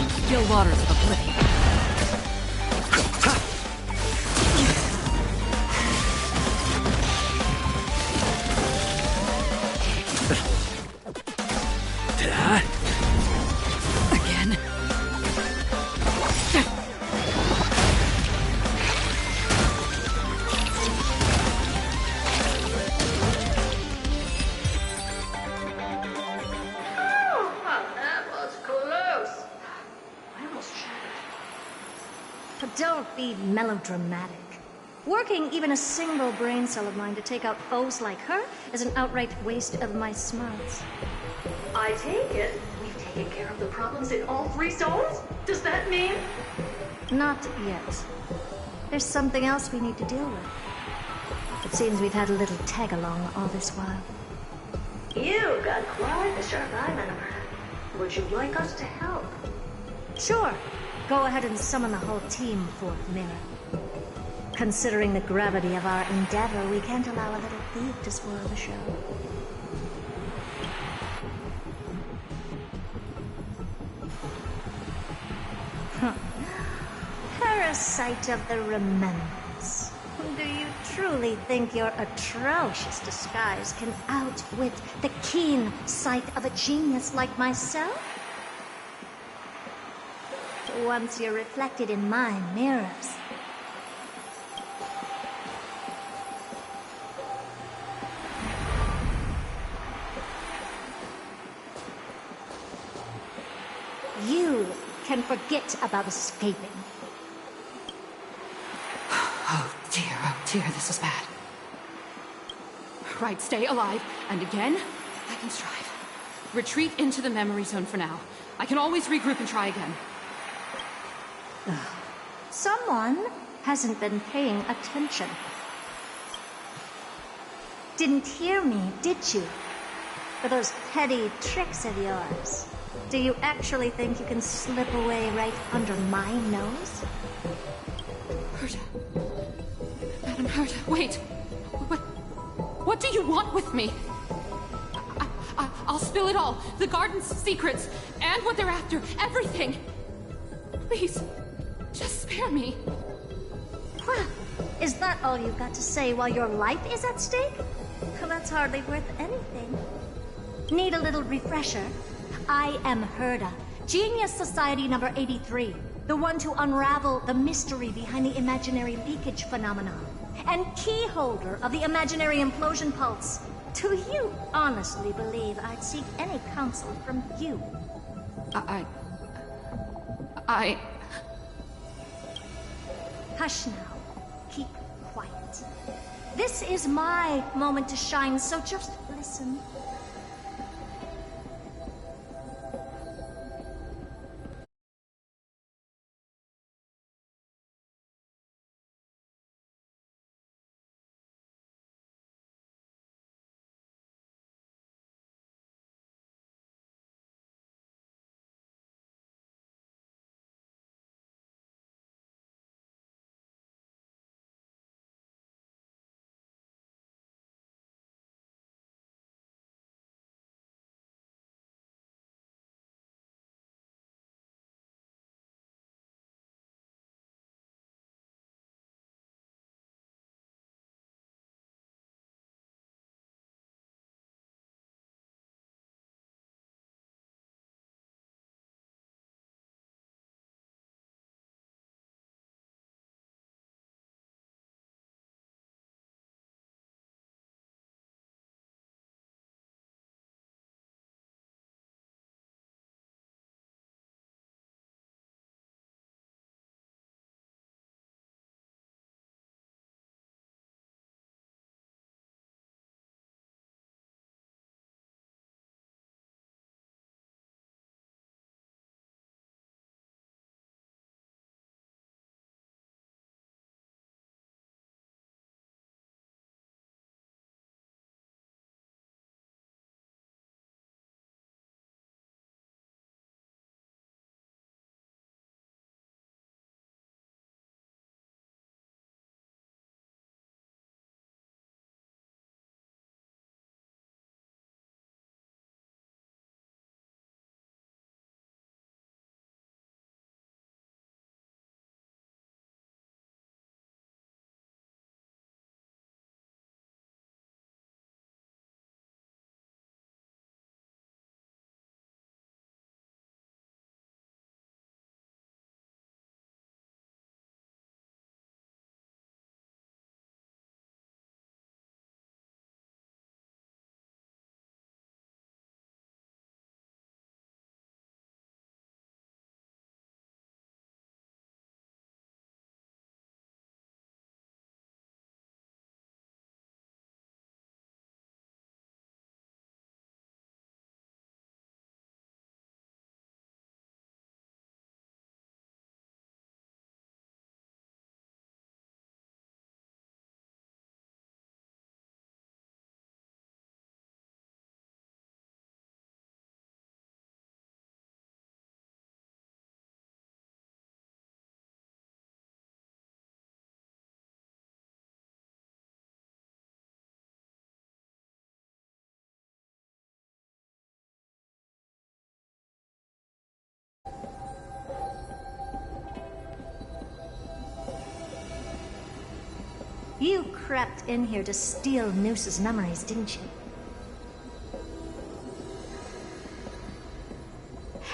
Still waters of oblivion. Again? That was close. I almost shattered. But don't be melodramatic. Working even a single brain cell of mine to take out foes like her is an outright waste of my smarts. I take it we've taken care of the problems in all 3 zones? Does that mean? Not yet. There's something else we need to deal with. It seems we've had a little tag-along all this while. You've got quite the sharp eye, Manamara. Would you like us to help? Sure. Go ahead and summon the whole team forth, Mira. Considering the gravity of our endeavor, we can't allow a little thief to spoil the show. Parasite of the remembrance. Do you truly think your atrocious disguise can outwit the keen sight of a genius like myself? Once you're reflected in my mirrors. You can forget about escaping. Oh dear, this is bad. Right, stay alive, and again, I can strive. Retreat into the memory zone for now. I can always regroup and try again. Someone hasn't been paying attention. Didn't hear me, did you? For those petty tricks of yours. Do you actually think you can slip away right under my nose? Herta. Madam Herta, wait. What do you want with me? I'll spill it all. The garden's secrets, and what they're after. Everything. Please, just spare me. Huh. Is that all you've got to say while your life is at stake? Well, that's hardly worth anything. Need a little refresher? I am Herta, Genius Society number 83, the one to unravel the mystery behind the imaginary leakage phenomenon, and key holder of the imaginary implosion pulse. Do you honestly believe I'd seek any counsel from you? Hush now. Keep quiet. This is my moment to shine, so just listen. You crept in here to steal Noose's memories, didn't you?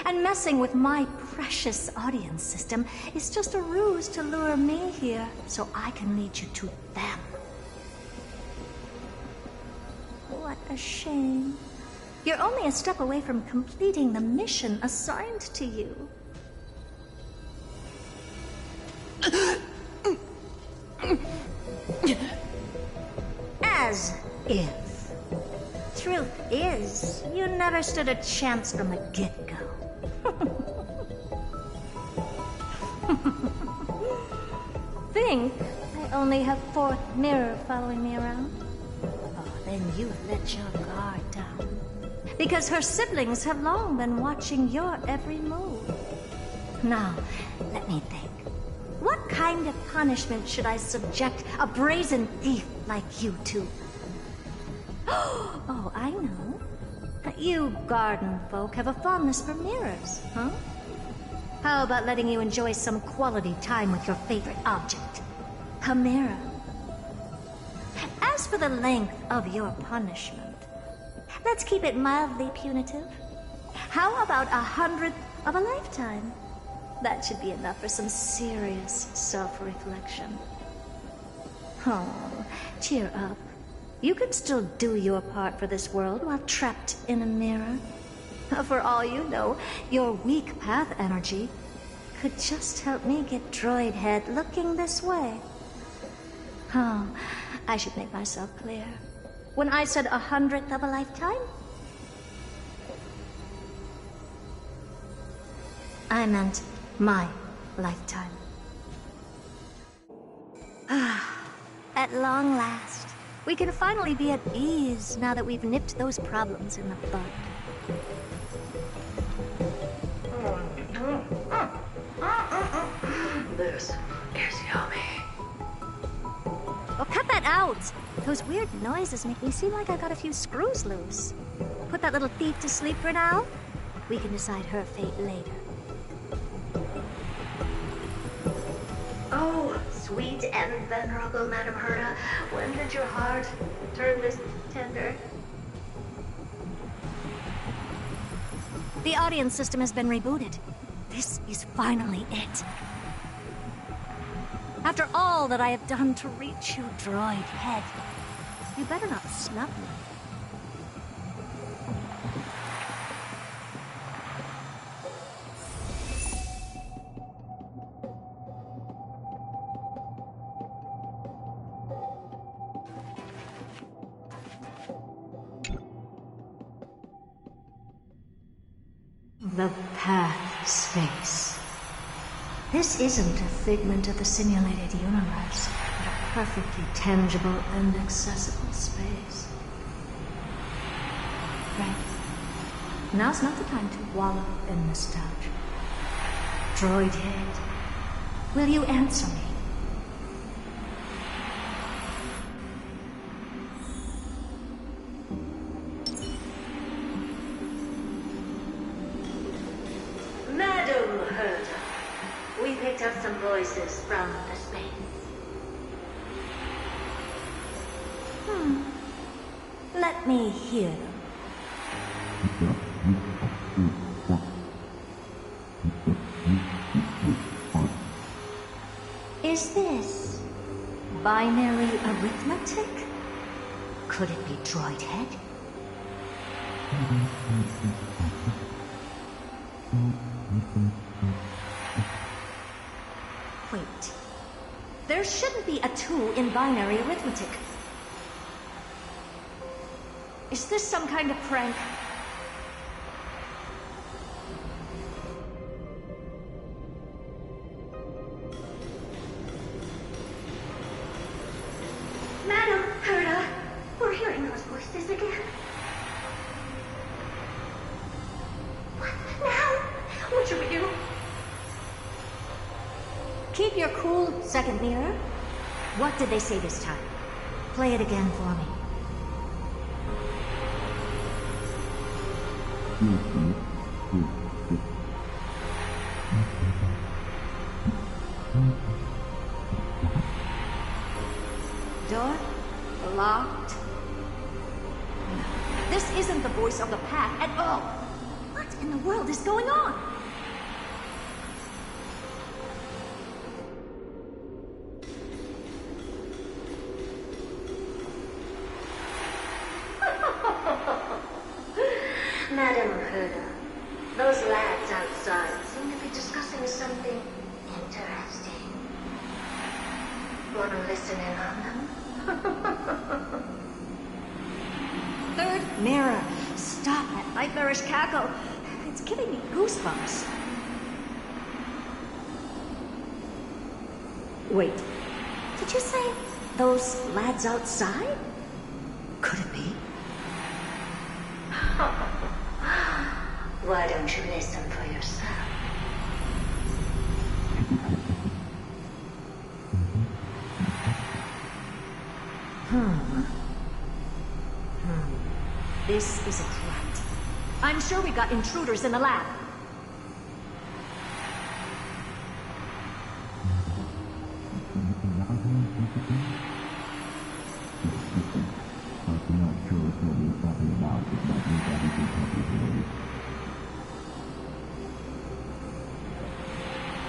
And messing with my precious audience system is just a ruse to lure me here so I can lead you to them. What a shame. You're only a step away from completing the mission assigned to you. As if. Truth is, you never stood a chance from the get-go. Think I only have fourth mirror following me around? Oh, then you've let your guard down. Because her siblings have long been watching your every move. Now, let me think. What kind of punishment should I subject a brazen thief like you to? Oh, I know. You garden folk have a fondness for mirrors, huh? How about letting you enjoy some quality time with your favorite object? A mirror. As for the length of your punishment, let's keep it mildly punitive. How about 100th of a lifetime? That should be enough for some serious self-reflection. Oh, cheer up. You can still do your part for this world while trapped in a mirror. For all you know, your weak path energy could just help me get Droid Head looking this way. Oh, I should make myself clear. When I said 100th of a lifetime, I meant my lifetime. At long last, we can finally be at ease now that we've nipped those problems in the bud. This is yummy. Oh, cut that out! Those weird noises make me seem like I got a few screws loose. Put that little thief to sleep for now. We can decide her fate later. Oh, sweet and venerable Madam Herta, when did your heart turn this tender? The audience system has been rebooted. This is finally it. After all that I have done to reach you, Droid Head, you better not snub me. The path space. This isn't a figment of the simulated universe, but a perfectly tangible and accessible space. Right. Now's not the time to wallow in nostalgia. Droid Head, will you answer me? Madam Herta, we picked up some voices from the space. Let me hear them. Is this binary arithmetic? Could it be Droid Head? Wait. There shouldn't be a 2 in binary arithmetic. Is this some kind of prank? Madam Herta, we're hearing those voices again. What now? What should we do? Keep your cool, second mirror. What did they say this time? Play it again for me. Those lads outside seem to be discussing something interesting. Want to listen in on them? Third mirror. Stop that nightmarish cackle. It's giving me goosebumps. Wait. Did you say those lads outside? Could it be? Why don't you listen for yourself? This isn't right. I'm sure we got intruders in the lab.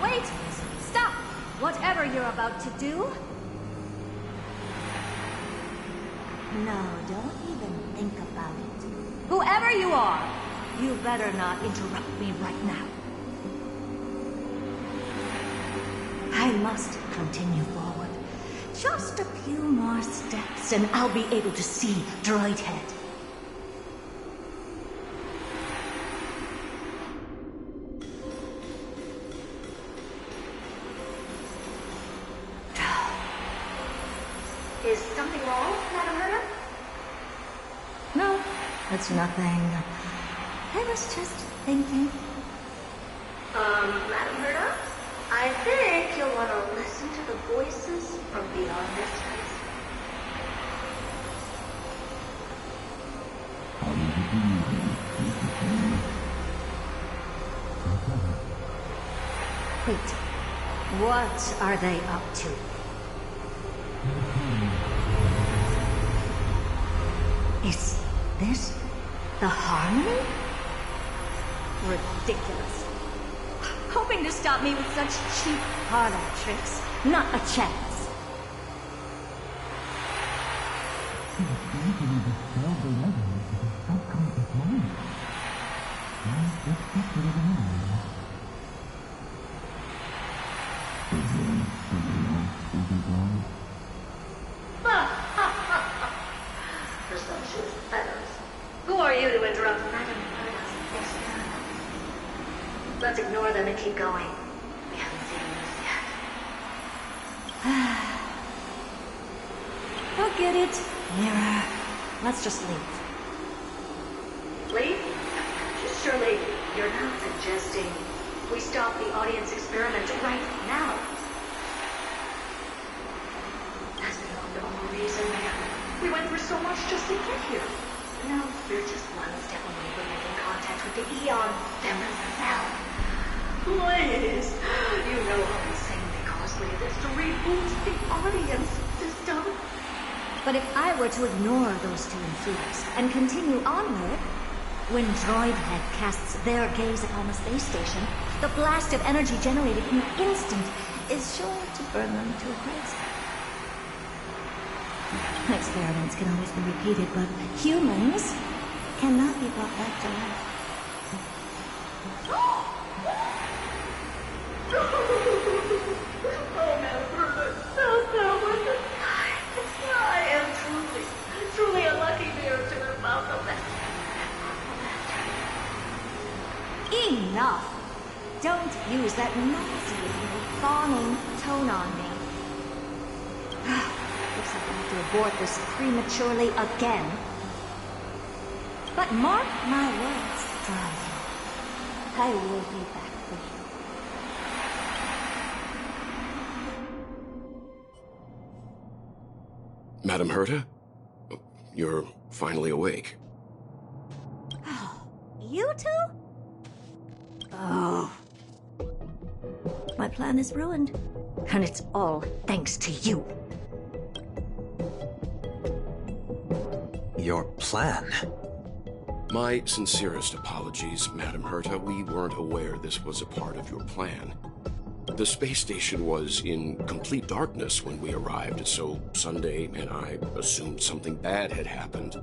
Wait! Stop! Whatever you're about to do. No, don't even think about it. Whoever you are, you better not interrupt me right now. I must continue forward. Just a few more steps and I'll be able to see Droid Head. Is something wrong, Madam Herta? No, it's nothing. I was just thinking. Madam Herta? I think you'll want to listen to the voices from beyond this space. Wait, what are they up to? Is this the Harmony? Ridiculous. Hoping to stop me with such cheap parlor tricks. Not a chance. Presumptuous feathers. Who are you to interrupt Madam Herta's experiment? Let's ignore them and keep going. We haven't seen this yet. Forget it, Mirror. Let's just leave. Leave? Surely you're not suggesting we stop the audience experiment right now. That's beyond all reason, man. We went through so much just to get here. Now we're just one step away from making contact with the Eon themselves. Please, you know how insanely costly it is to reboot the audience system. But if I were to ignore those two intruders and continue onward, when Droid Head casts their gaze upon the space station, the blast of energy generated in an instant is sure to burn them to a crisp. Experiments can always be repeated, but humans cannot be brought back to life. Oh, Madam Herta, I am truly a lucky bear to have found the best. Enough! Don't use that nauseating, fawning tone on me. Looks like I have to abort this prematurely again. But mark my words, Droid. I will be back for you. Madam Herta? You're finally awake. You two? Oh. My plan is ruined. And it's all thanks to you. Your plan? My sincerest apologies, Madam Herta. We weren't aware this was a part of your plan. The space station was in complete darkness when we arrived, so Sunday and I assumed something bad had happened.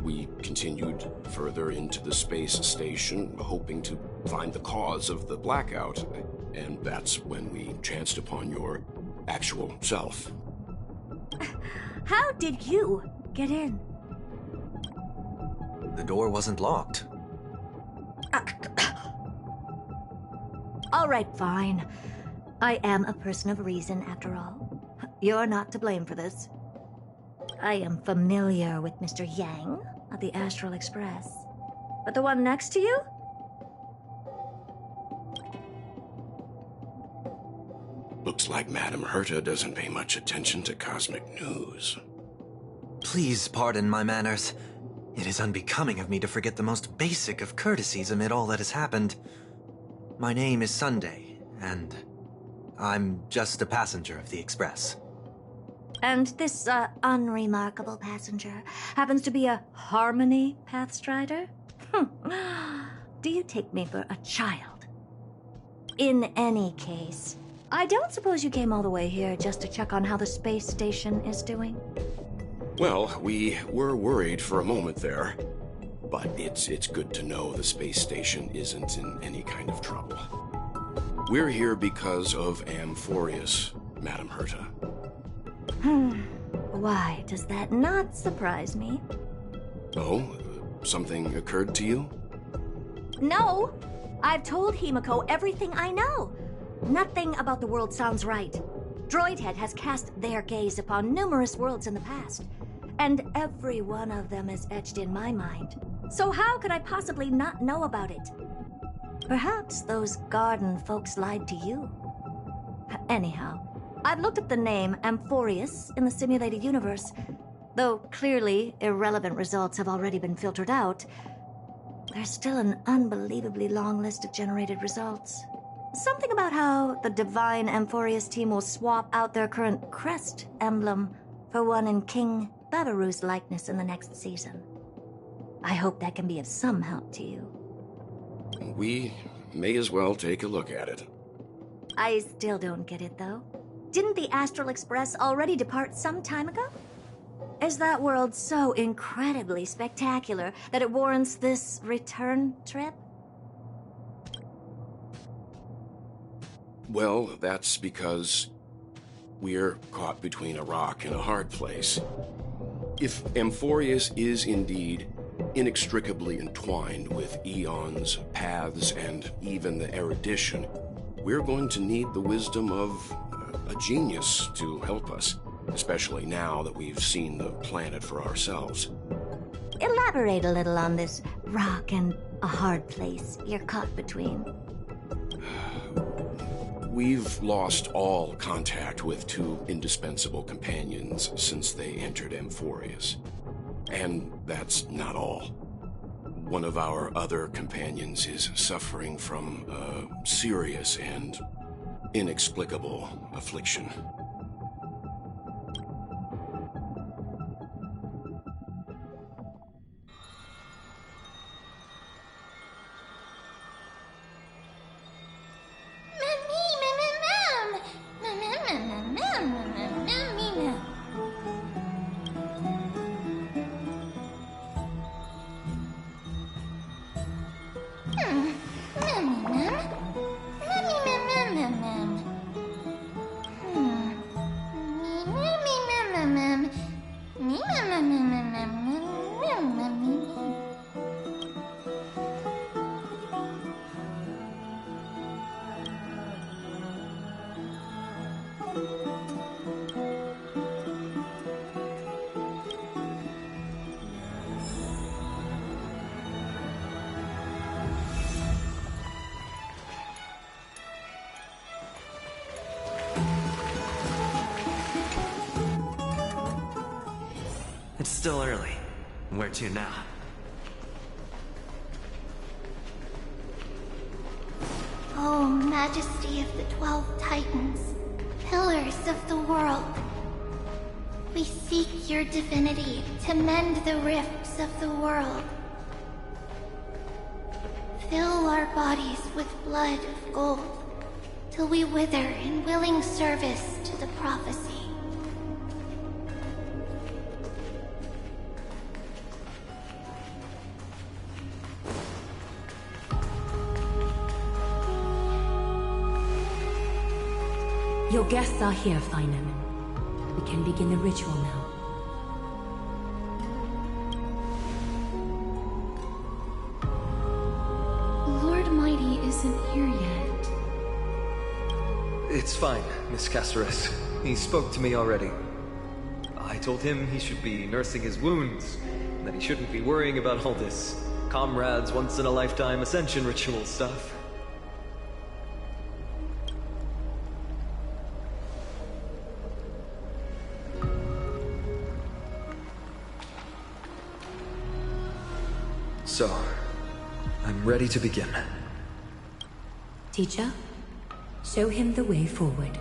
we continued further into the space station, hoping to find the cause of the blackout. And that's when we chanced upon your actual self. How did you get in? The door wasn't locked. All right, fine. I am a person of reason, after all. You're not to blame for this. I am familiar with Mr. Yang of the Astral Express. But the one next to you? Looks like Madame Herta doesn't pay much attention to cosmic news. Please pardon my manners. It is unbecoming of me to forget the most basic of courtesies amid all that has happened. My name is Sunday, and I'm just a passenger of the Express. And this, unremarkable passenger happens to be a Harmony Pathstrider? Do you take me for a child? In any case, I don't suppose you came all the way here just to check on how the space station is doing? Well, we were worried for a moment there, but it's good to know the space station isn't in any kind of trouble. We're here because of Amphorius, Madame Herta. Why does that not surprise me? Oh, something occurred to you? No! I've told Himiko everything I know. Nothing about the world sounds right. Droidhead has cast their gaze upon numerous worlds in the past, and every one of them is etched in my mind. So how could I possibly not know about it? Perhaps those garden folks lied to you. Anyhow, I've looked up the name Amphorius in the simulated universe. Though clearly irrelevant results have already been filtered out, there's still an unbelievably long list of generated results. Something about how the Divine Amphorius team will swap out their current crest emblem for one in King Babaru's likeness in the next season. I hope that can be of some help to you. We may as well take a look at it. I still don't get it, though. Didn't the Astral Express already depart some time ago? Is that world so incredibly spectacular that it warrants this return trip? Well, that's because we're caught between a rock and a hard place. If Amphorius is indeed inextricably entwined with eons, paths, and even the erudition, we're going to need the wisdom of a genius to help us, especially now that we've seen the planet for ourselves. Elaborate a little on this rock and a hard place you're caught between. We've lost all contact with two indispensable companions since they entered Amphorius. And that's not all. One of our other companions is suffering from a serious and inexplicable affliction. It's still early. Where to now? Oh, Majesty of the 12 Titans, pillars of the world. We seek your divinity to mend the rifts of the world. Fill our bodies with blood of gold, till we wither in willing service to the prophecy. Your guests are here, Finan. We can begin the ritual now. Lord Mighty isn't here yet. It's fine, Miss Caceres. He spoke to me already. I told him he should be nursing his wounds, and that he shouldn't be worrying about all this comrades once-in-a-lifetime ascension ritual stuff. So, I'm ready to begin. Teacher, show him the way forward.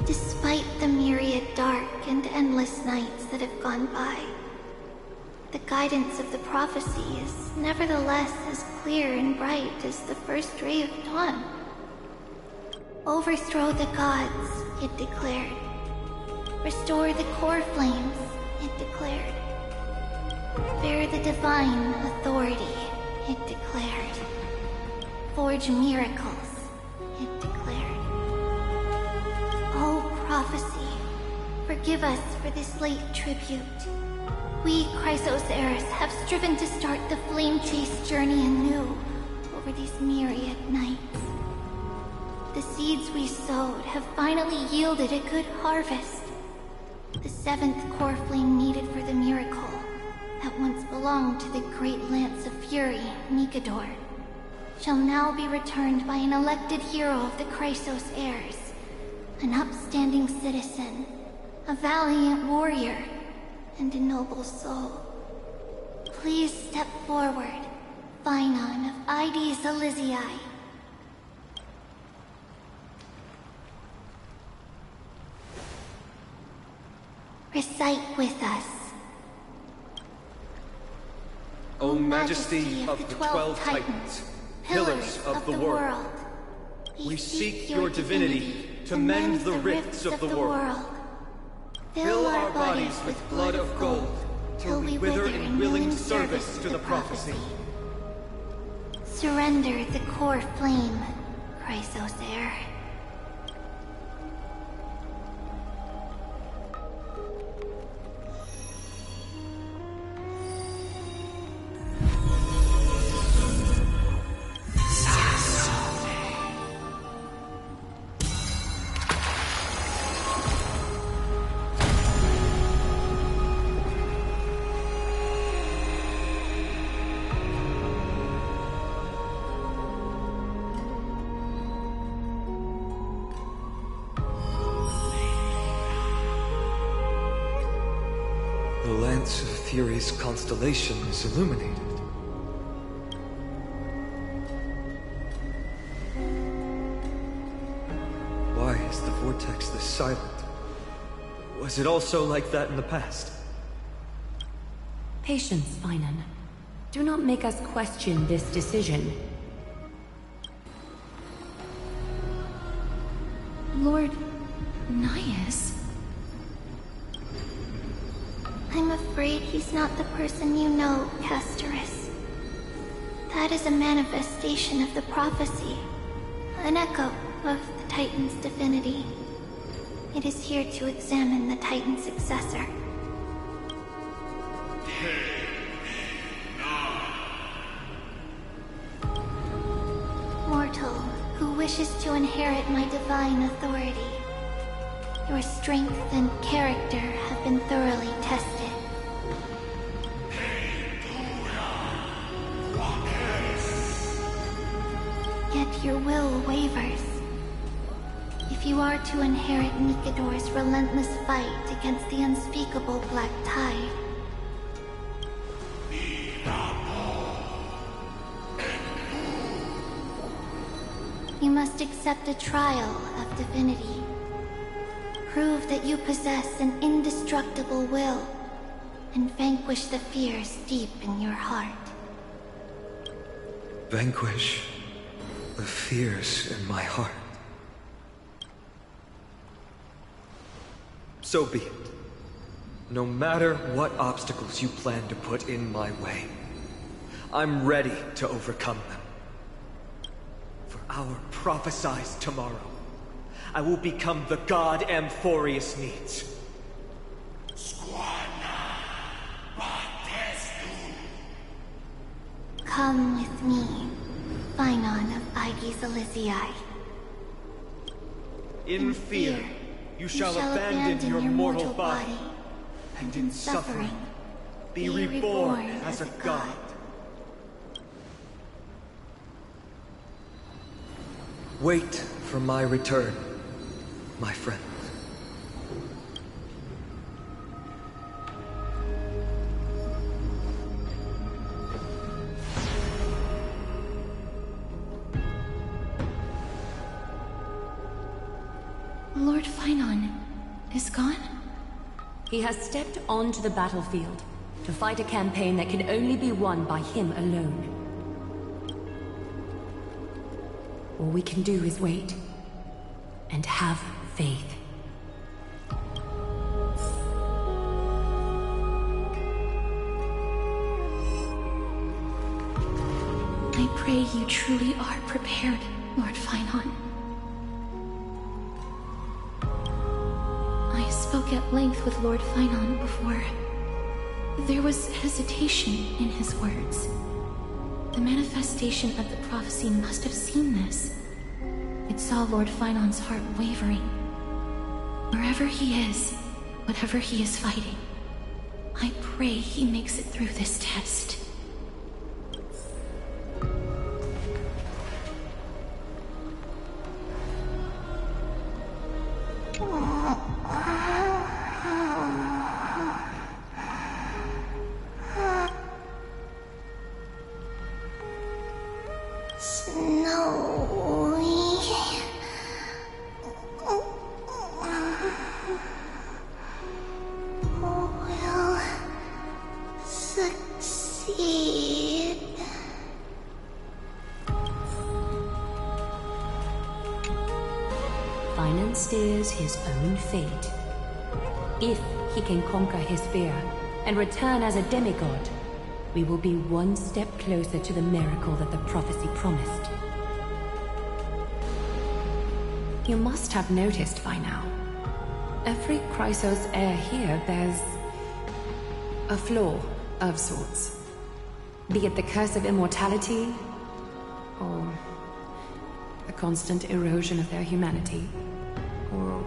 Despite the myriad dark and endless nights that have gone by, the guidance of the prophecy is nevertheless as clear and bright as the first ray of dawn. Overthrow the gods, it declared. Restore the core flames, it declared. Bear the divine authority, it declared. Forge miracles, it declared. Oh, prophecy, forgive us for this late tribute. We, Chrysos heirs, have striven to start the flame chase journey anew over these myriad nights. The seeds we sowed have finally yielded a good harvest. The seventh core flame needed for the miracle that once belonged to the great Lance of Fury, Nikador, shall now be returned by an elected hero of the Chrysos heirs. An upstanding citizen, a valiant warrior, and a noble soul. Please step forward, Finan of Ides Elysiae. Recite with us. O Majesty of the 12 Titans, pillars of the world, we seek your divinity to mend the rifts of the world. Fill our bodies with blood of gold, till we wither in willing service to the prophecy. Surrender the core flame, Chrysos heir. The Lance of Fury's constellation is illuminated. Why is the vortex this silent? Was it also like that in the past? Patience, Finan. Do not make us question this decision. Lord Naius? I'm afraid he's not the person you know, Castoris. That is a manifestation of the prophecy, an echo of the Titan's divinity. It is here to examine the Titan's successor. Mortal, who wishes to inherit my divine authority. Your strength and character have been thoroughly tested. Yet your will wavers. If you are to inherit Nikador's relentless fight against the unspeakable Black Tide, you must accept a trial of divinity. Prove that you possess an indestructible will, and vanquish the fears deep in your heart. Vanquish the fears in my heart. So be it. No matter what obstacles you plan to put in my way, I'm ready to overcome them. For our prophesized tomorrow, I will become the god Amphorius needs. Come with me, Phynon of Aegis Elysiae. In fear, you shall abandon your mortal body, and in suffering, be reborn as a god. Wait for my return, my friend. Lord Phynon is gone? He has stepped onto the battlefield to fight a campaign that can only be won by him alone. All we can do is wait and have faith. I pray you truly are prepared, Lord Phynon. I spoke at length with Lord Phynon before. There was hesitation in his words. The manifestation of the prophecy must have seen this. It saw Lord Phynon's heart wavering. Wherever he is, whatever he is fighting, I pray he makes it through this test. Phynon steers his own fate. If he can conquer his fear and return as a demigod, we will be one step closer to the miracle that the prophecy promised. You must have noticed by now, every Chrysos heir here bears a flaw of sorts. Be it the curse of immortality, or the constant erosion of their humanity, or...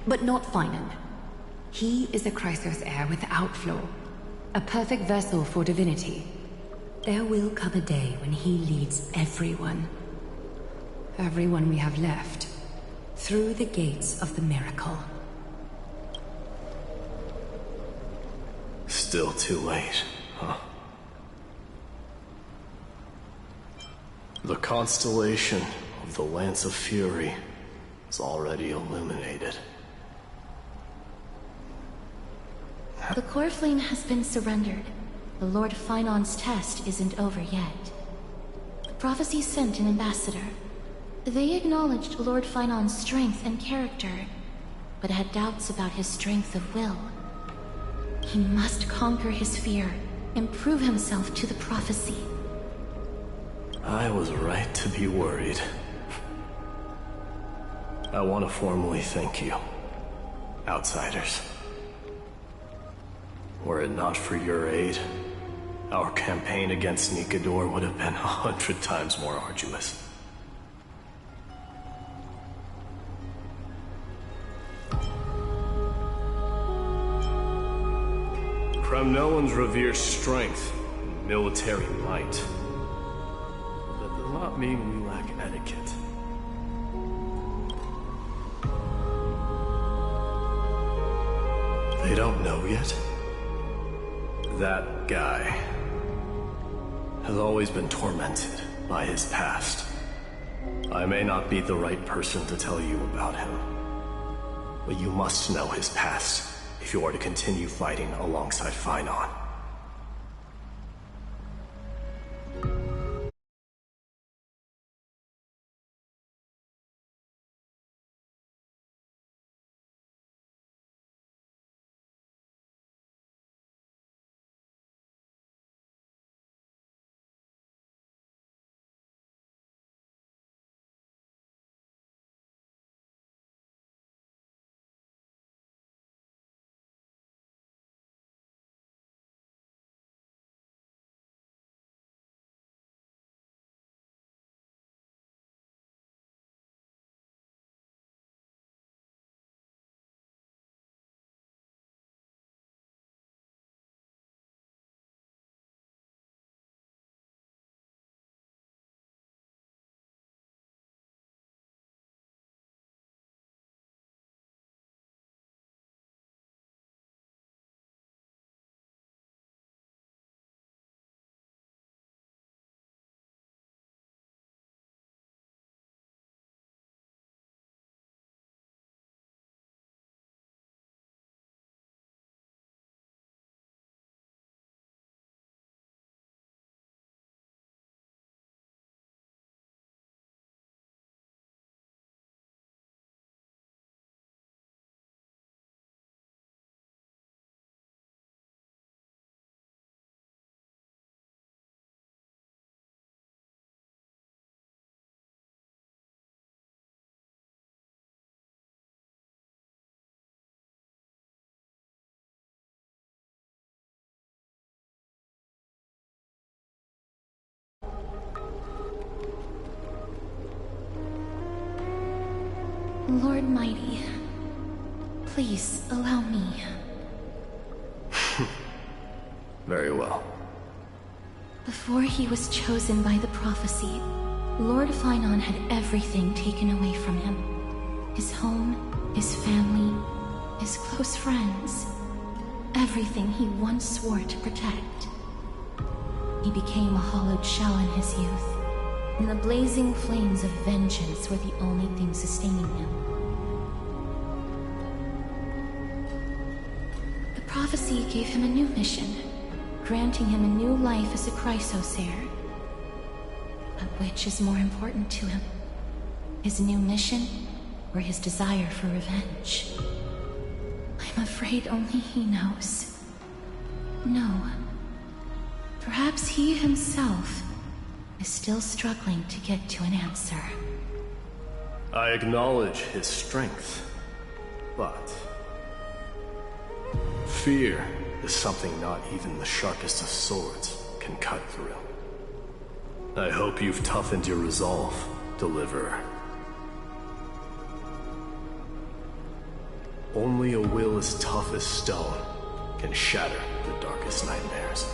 But not Phynon. He is a Chrysos heir without flaw, a perfect vessel for divinity. There will come a day when he leads everyone we have left, through the gates of the miracle. Still too late, huh? The constellation of the Lance of Fury is already illuminated. The core flame has been surrendered. The Lord Phynon's test isn't over yet. The prophecy sent an ambassador. They acknowledged Lord Phynon's strength and character, but had doubts about his strength of will. He must conquer his fear and prove himself to the prophecy. I was right to be worried. I want to formally thank you, outsiders. Were it not for your aid, our campaign against Nikador would have been 100 times more arduous. Kremnoans revere strength and military might. That does not mean we lack etiquette. They don't know yet? That guy has always been tormented by his past. I may not be the right person to tell you about him, but you must know his past if you are to continue fighting alongside Phynon. Lord Mighty, please allow me. Very well. Before he was chosen by the prophecy, Lord Feinon had everything taken away from him. His home, his family, his close friends. Everything he once swore to protect. He became a hollowed shell in his youth, and the blazing flames of vengeance were the only thing sustaining him. The prophecy gave him a new mission, granting him a new life as a Chrysos heir. But which is more important to him? His new mission, or his desire for revenge? I'm afraid only he knows. No. Perhaps he himself is still struggling to get to an answer. I acknowledge his strength, but fear is something not even the sharpest of swords can cut through. I hope you've toughened your resolve, Deliverer. Only a will as tough as stone can shatter the darkest nightmares.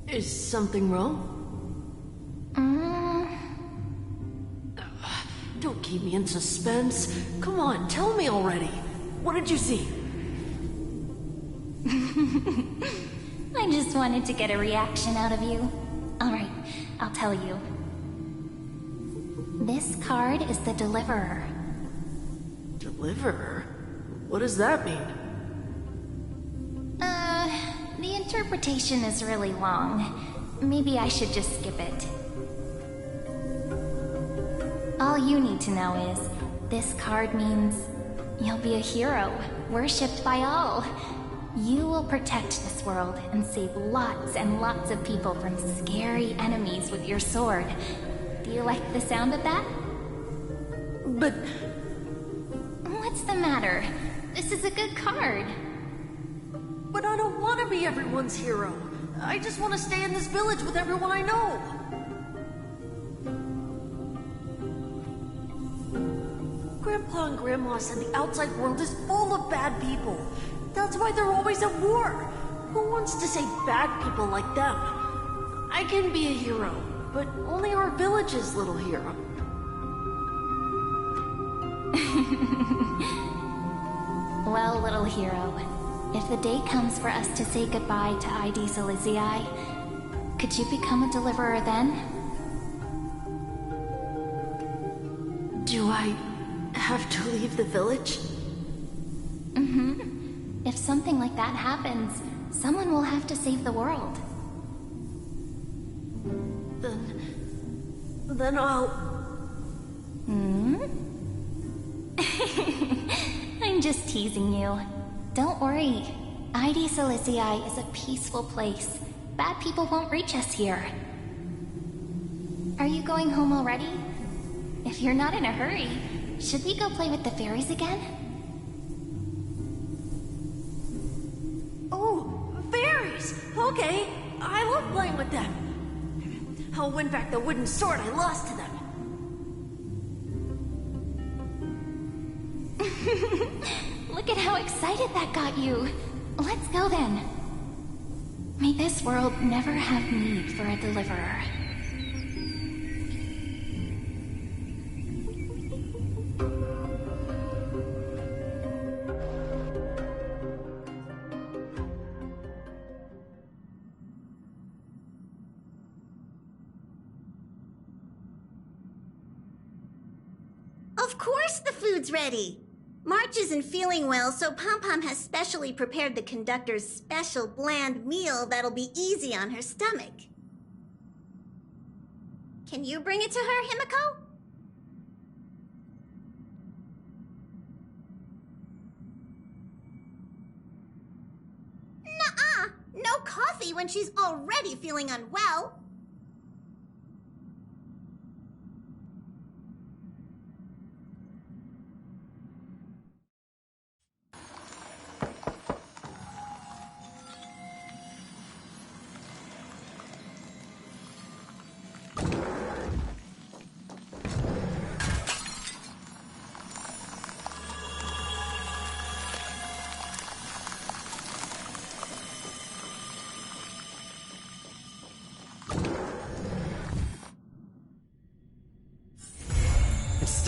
Is something wrong? Don't keep me in suspense. Come on, tell me already. What did you see? I just wanted to get a reaction out of you. Alright, I'll tell you. This card is the Deliverer. Deliverer? What does that mean? The interpretation is really long. Maybe I should just skip it. All you need to know is, this card means you'll be a hero, worshipped by all. You will protect this world and save lots and lots of people from scary enemies with your sword. Do you like the sound of that? But... What's the matter? This is a good card. But I don't want to be everyone's hero. I just want to stay in this village with everyone I know. Grandpa and Grandma said the outside world is full of bad people. That's why they're always at war. Who wants to save bad people like them? I can be a hero, but only our village's little hero. Well, little hero, if the day comes for us to say goodbye to ID Silizii, could you become a deliverer then? Do I have to leave the village? Mm-hmm. If something like that happens, someone will have to save the world. Then I'll... I'm just teasing you. Don't worry. ID Silizii is a peaceful place. Bad people won't reach us here. Are you going home already? If you're not in a hurry, should we go play with the fairies again? Oh, fairies! Okay, I love playing with them. I'll win back the wooden sword I lost to them. Look at how excited that got you. Let's go then. May this world never have need for a deliverer. Of course the food's ready. March isn't feeling well, so Pom-Pom has specially prepared the conductor's special bland meal that'll be easy on her stomach. Can you bring it to her, Himiko? Nuh-uh! No coffee when she's already feeling unwell.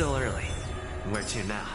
still early. Where to now?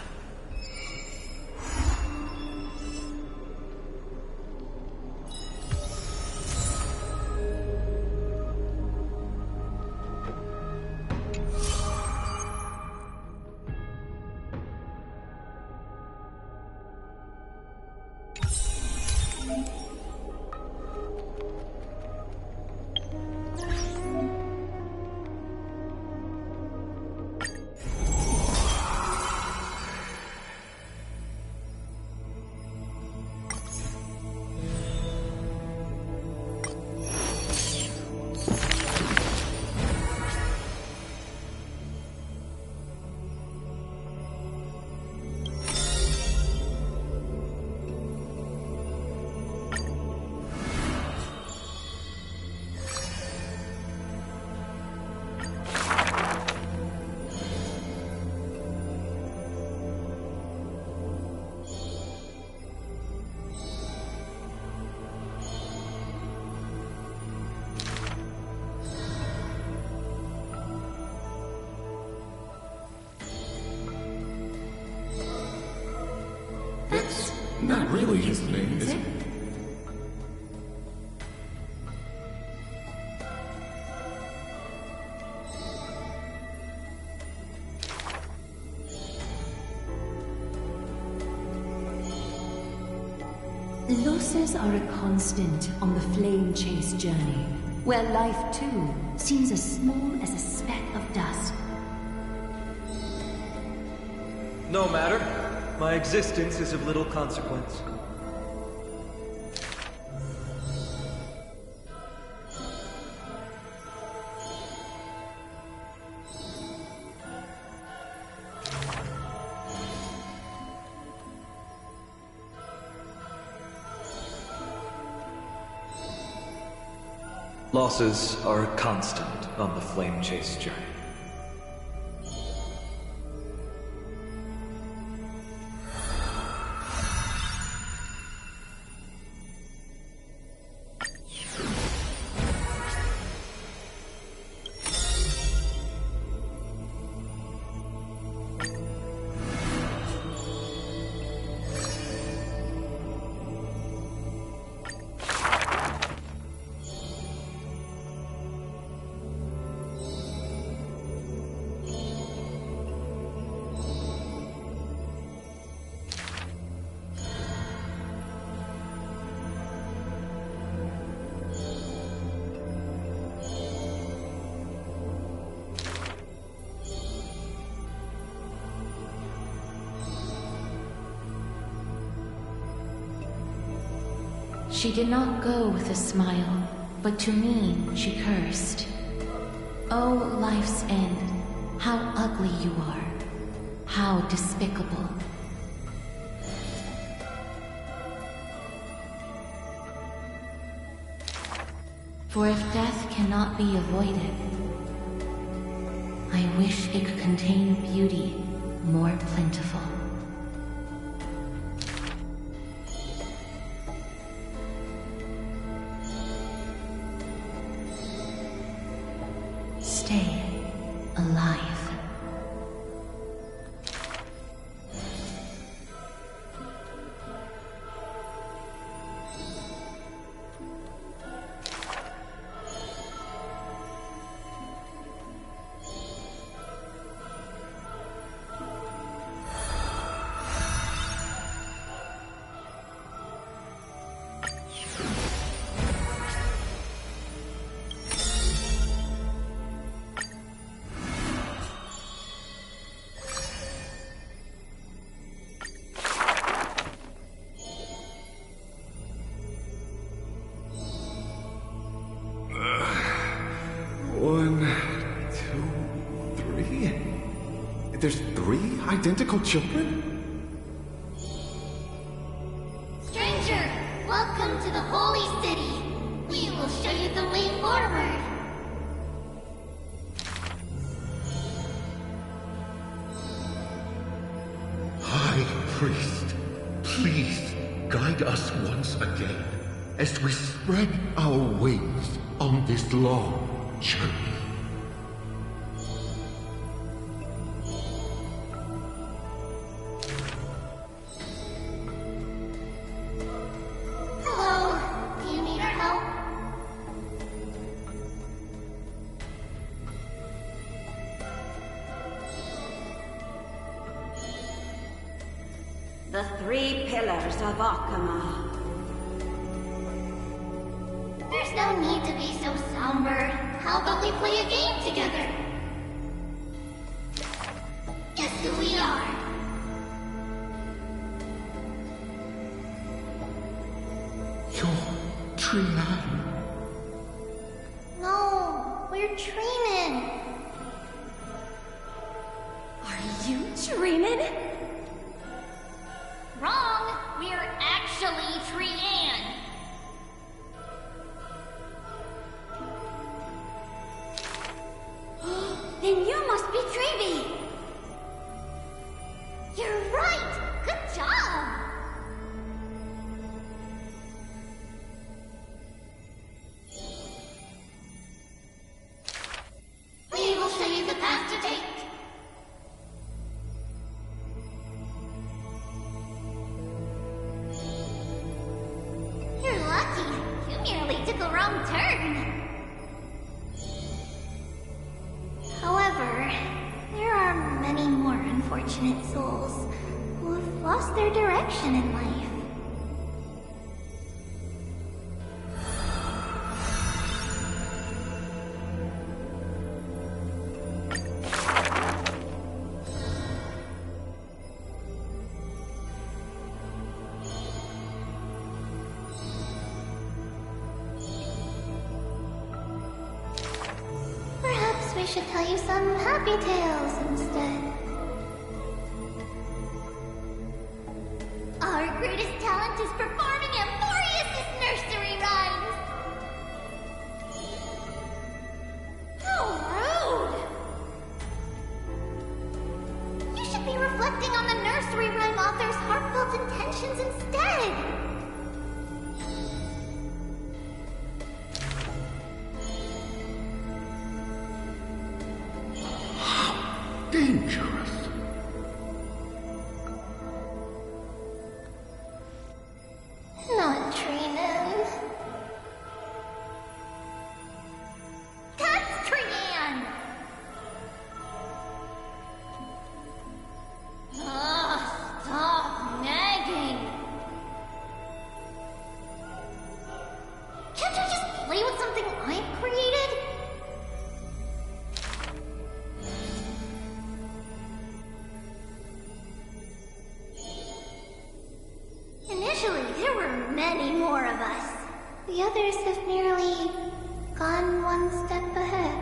Not really his name, is it? Losses are a constant on the flame chase journey, where life too seems as small as a speck of dust. No matter. My existence is of little consequence. Losses are a constant on the flame chase journey. She did not go with a smile, but to me she cursed. Oh, life's end, how ugly you are. How despicable. For if death cannot be avoided, I wish it could contain beauty more plentiful. Stay alive. There's 3 identical children? Stranger, welcome to the Holy City. We will show you the way forward. High Priest, please guide us once again as we spread our wings on this long journey. The 3 pillars of Akama. There's no need to be so somber. How about we play a game together? Guess who we are? You're Trian. No, we're dreaming. Are you dreaming? Wrong. We're actually Trian. Then you must be Trevi! You're right. Good job. We will show you the path to take. You're lucky. You merely took a wrong turn. However, there are many more unfortunate souls who have lost their direction in life. Perhaps we should tell you some happy tales instead. Our greatest talent is performing Amphorius' nursery rhymes! How rude! You should be reflecting on the nursery rhyme author's heartfelt intentions instead! Dangerous. Not Trian. That's Trian! Ugh, stop nagging. Can't you just play with something I've created? Initially, there were many more of us. The others have merely gone one step ahead.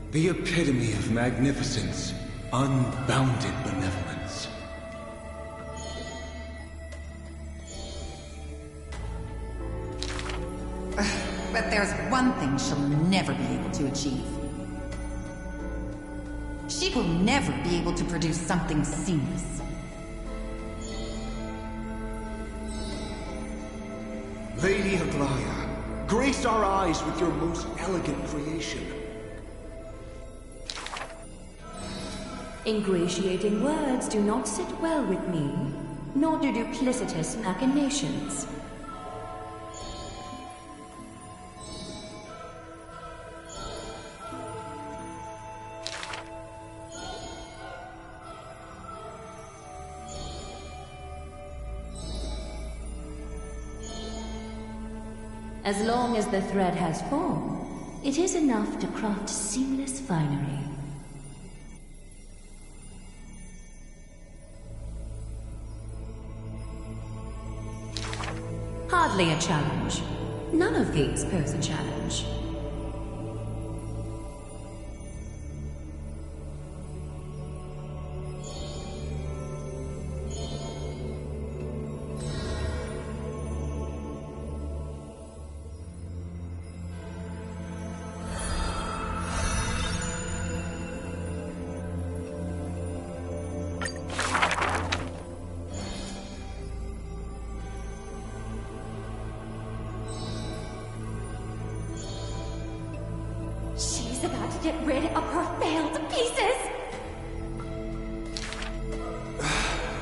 The epitome of magnificence, unbounded benevolence. But there's one thing she'll never be able to achieve. She will never be able to produce something seamless. Lady Aglaya, grace our eyes with your most elegant creation. Ingratiating words do not sit well with me, nor do duplicitous machinations. As long as the thread has form, it is enough to craft seamless finery. Hardly a challenge. None of these pose a challenge. He's about to get rid of her failed pieces!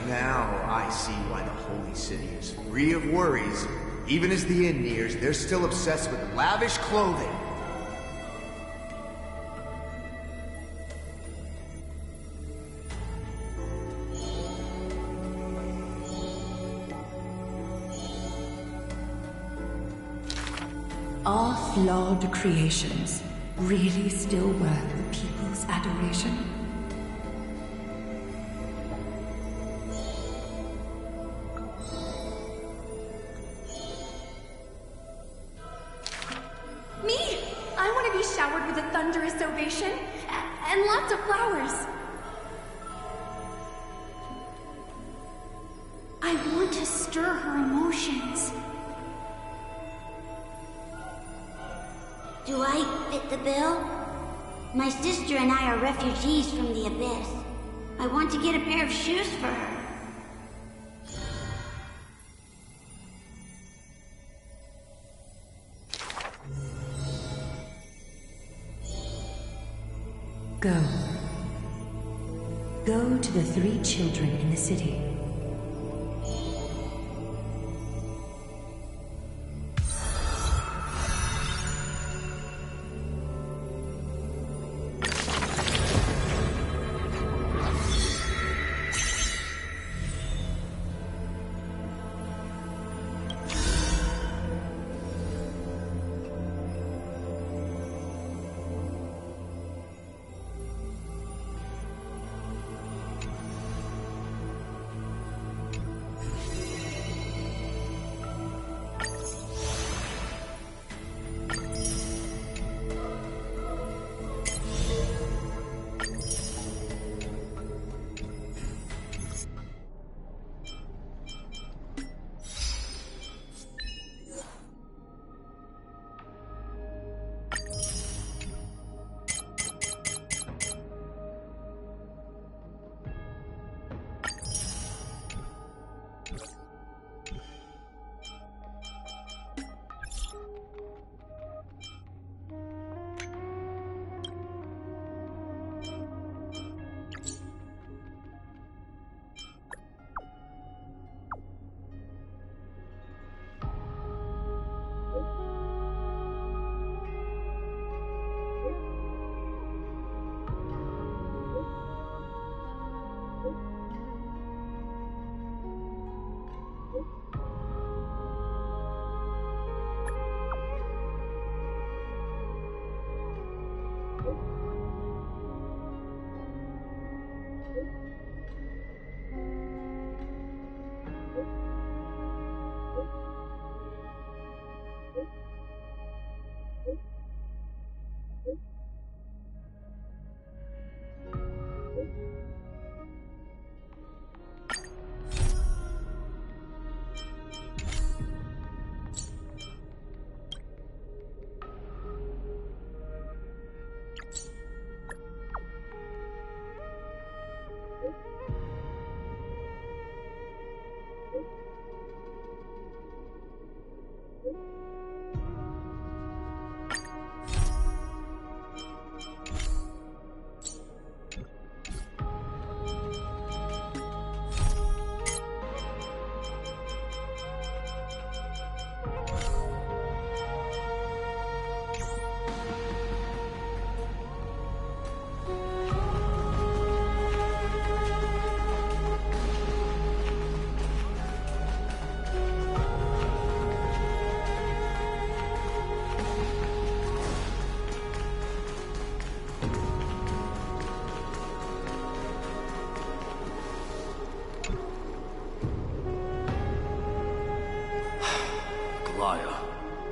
Now I see why the Holy City is free of worries. Even as the end nears, they're still obsessed with lavish clothing. Are flawed creations really still worth the people's adoration? Me! I want to be showered with a thunderous ovation and lots of flowers. I want to stir her emotions. Do I fit the bill? My sister and I are refugees from the Abyss. I want to get a pair of shoes for her. Go. Go to the 3 children in the city.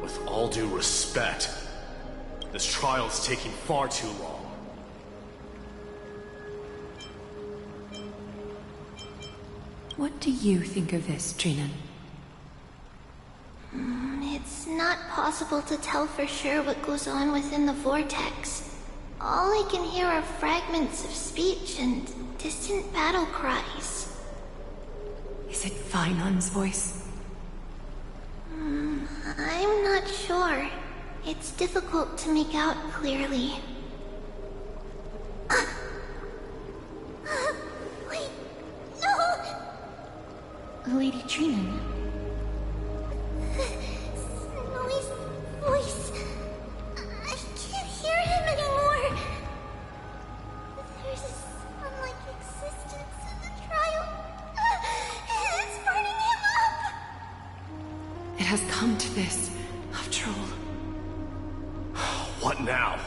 With all due respect, this trial's taking far too long. What do you think of this, Trinan? It's not possible to tell for sure what goes on within the vortex. All I can hear are fragments of speech and distant battle cries. Is it Vainon's voice? I'm not sure. It's difficult to make out clearly. Lady Trinan. Snowy's voice. I can't hear him anymore. There's a sun-like existence in the trial. It's burning him up. It has come to this, after all. What now?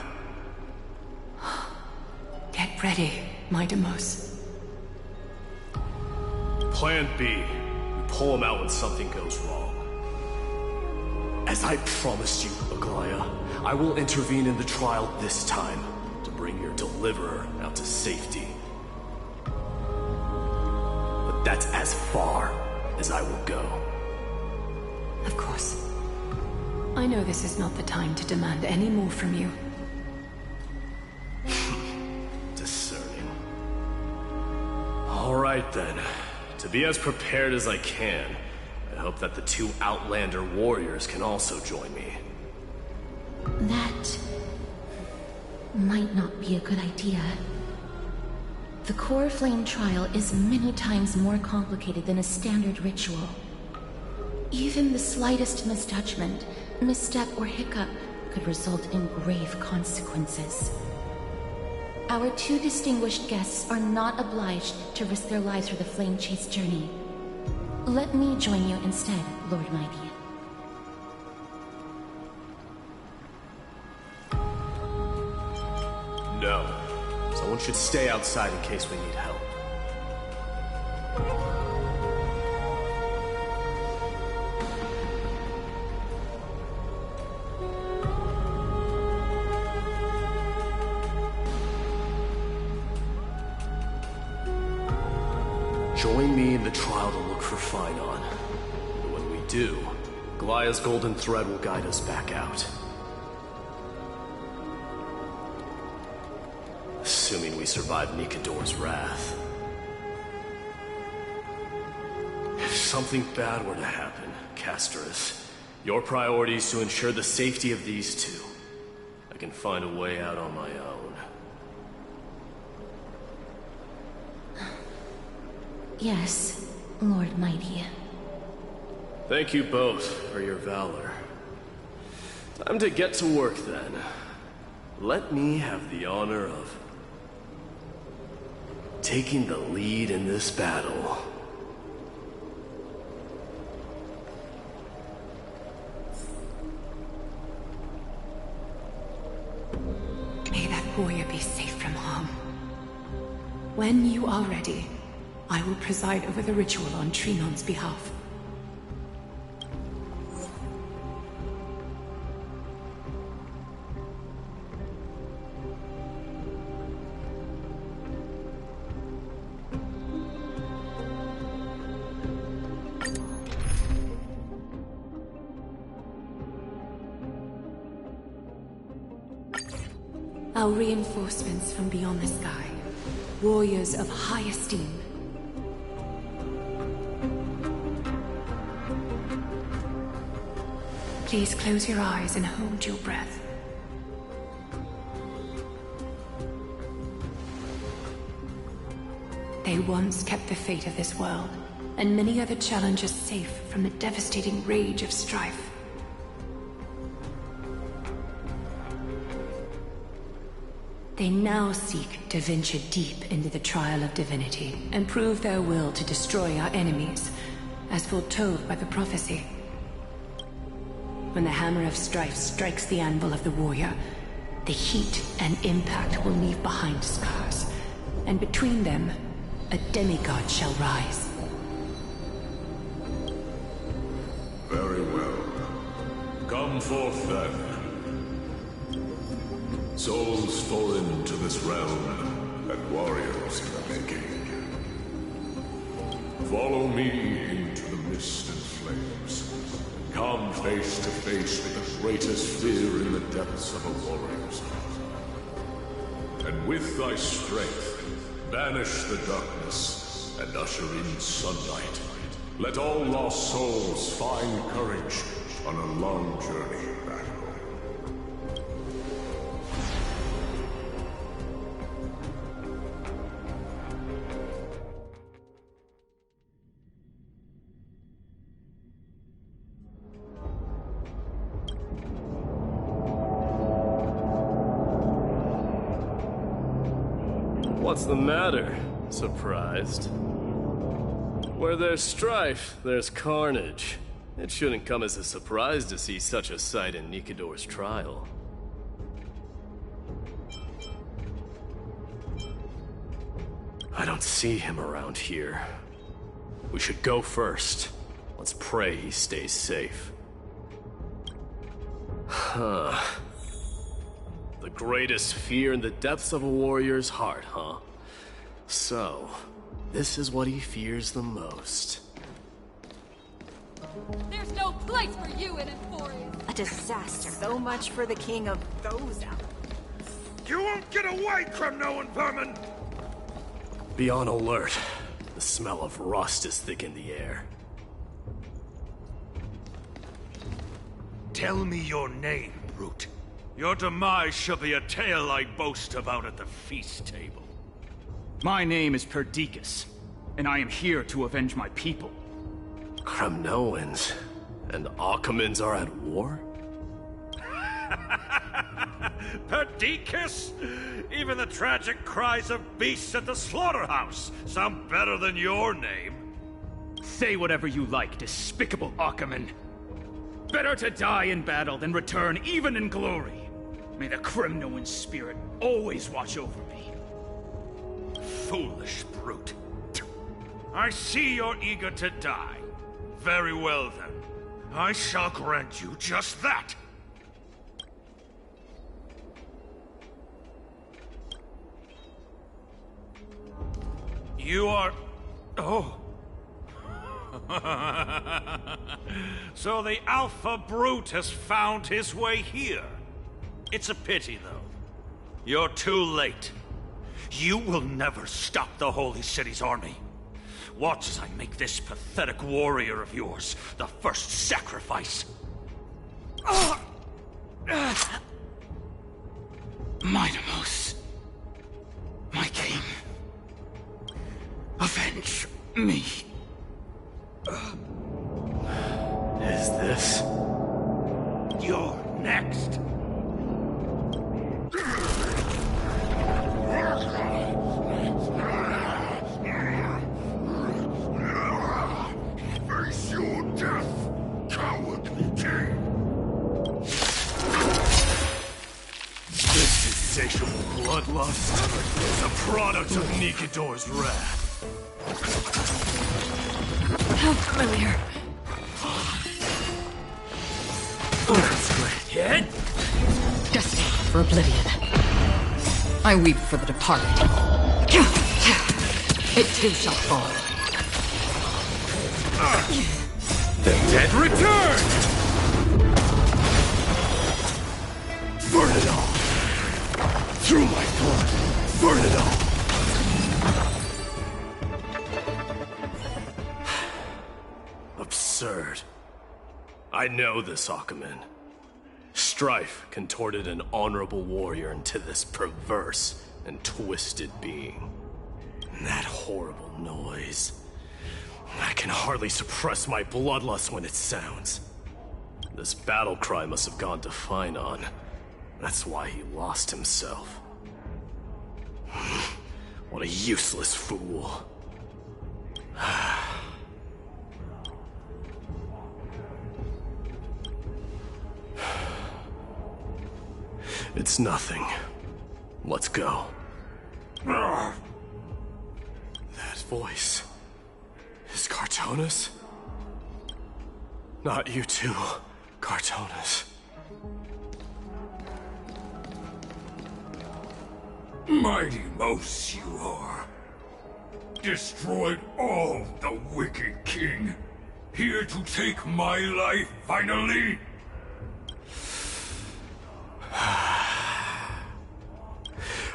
Get ready, my Demos. Plan B. We pull him out when something goes wrong. As I promised you, Aglaya, I will intervene in the trial this time to bring your deliverer out to safety. But that's as far as I will go. Of course. I know this is not the time to demand any more from you. Discerning. All right then. To be as prepared as I can, I hope that the two Outlander warriors can also join me. That might not be a good idea. The core flame trial is many times more complicated than a standard ritual. Even the slightest misjudgment, misstep, or hiccup could result in grave consequences. Our two distinguished guests are not obliged to risk their lives for the Flame Chase journey. Let me join you instead, Lord Mighty. No. Someone should stay outside in case we need help. Join me in the trial to look for Finon. And when we do, Aglaya's golden thread will guide us back out. Assuming we survive Nikador's wrath. If something bad were to happen, Casterus, your priority is to ensure the safety of these two. I can find a way out on my own. Yes, Lord Mighty. Thank you both for your valor. Time to get to work then. Let me have the honor of taking the lead in this battle. May that warrior be safe from harm. When you are ready, I will preside over the ritual on Trinon's behalf. Our reinforcements from beyond the sky, warriors of high esteem. Please close your eyes and hold your breath. They once kept the fate of this world, and many other challenges safe from the devastating rage of strife. They now seek to venture deep into the trial of divinity and prove their will to destroy our enemies, as foretold by the prophecy. When the hammer of strife strikes the anvil of the warrior, the heat and impact will leave behind scars, and between them, a demigod shall rise. Very well. Come forth then. Souls foreign to this realm, and warriors in the making. Follow me into the mist and flames. Come face to face with the greatest fear in the depths of a warrior's heart. And with thy strength, banish the darkness and usher in sunlight. Let all lost souls find courage on a long journey back home. What's the matter? Surprised? Where there's strife, there's carnage. It shouldn't come as a surprise to see such a sight in Nikidor's trial. I don't see him around here. We should go first. Let's pray he stays safe. Huh. The greatest fear in the depths of a warrior's heart, huh? So, this is what he fears the most. There's no place for you in Emporium. A disaster. So much for the king of those out. You won't get away, Kremnoan vermin! Be on alert. The smell of rust is thick in the air. Tell me your name, brute. Your demise shall be a tale I boast about at the feast table. My name is Perdiccas, and I am here to avenge my people. Kremnoans and Akamans are at war? Perdiccas? Even the tragic cries of beasts at the slaughterhouse sound better than your name. Say whatever you like, despicable Akaman. Better to die in battle than return even in glory. May the Kremnoan spirit always watch over me. Foolish brute. I see you're eager to die. Very well then. I shall grant you just that. You are... Oh. So the Alpha Brute has found his way here. It's a pity, though. You're too late. You will never stop the Holy City's army. Watch as I make this pathetic warrior of yours the first sacrifice. Mightimos, my king, avenge me. Is this? You're next. Face your death, cowardly king! This insatiable bloodlust is a product of Nikidor's wrath. How familiar. Head? Destined for oblivion. I weep for the departed. It too shall fall. The dead return! Burn it all! Through my blood, burn it all! Absurd. I know this Akaman. Strife contorted an honorable warrior into this perverse and twisted being. And that horrible noise. I can hardly suppress my bloodlust when it sounds. This battle cry must have gone to Finon. That's why he lost himself. What a useless fool. It's nothing. Let's go. That voice... is Cartonis? Not you too, Cartonis. Mighty Mos you are. Destroyed all the wicked king. Here to take my life finally?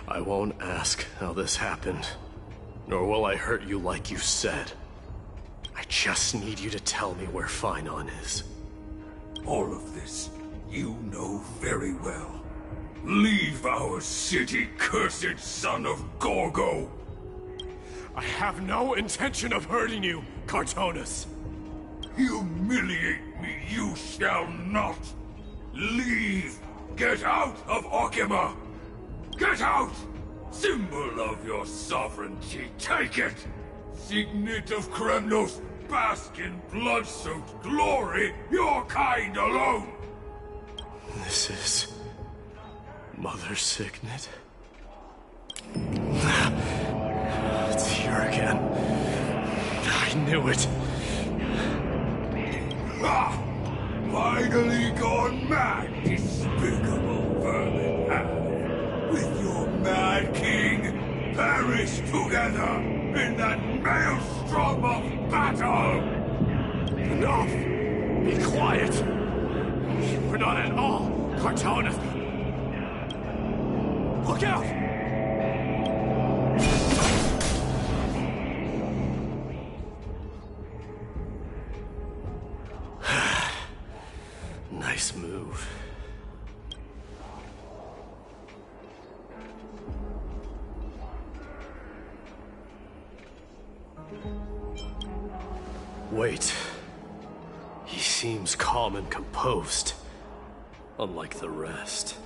I won't ask how this happened, nor will I hurt you like you said. I just need you to tell me where Finon is. All of this you know very well. Leave our city, cursed son of Gorgo! I have no intention of hurting you, Cartonis. Humiliate me you shall not! Leave! Get out of Okima! Get out! Symbol of your sovereignty, take it! Signet of Kremnos, bask in blood-soaked glory, your kind alone! This is... Mother Signet? It's here again. I knew it. Ah! Finally gone mad, despicable vermin! With your mad king, perish together in that maelstrom of battle! Enough! Be quiet! We're not at all Cartonis! Look out! Nice move. Wait. He seems calm and composed, unlike the rest.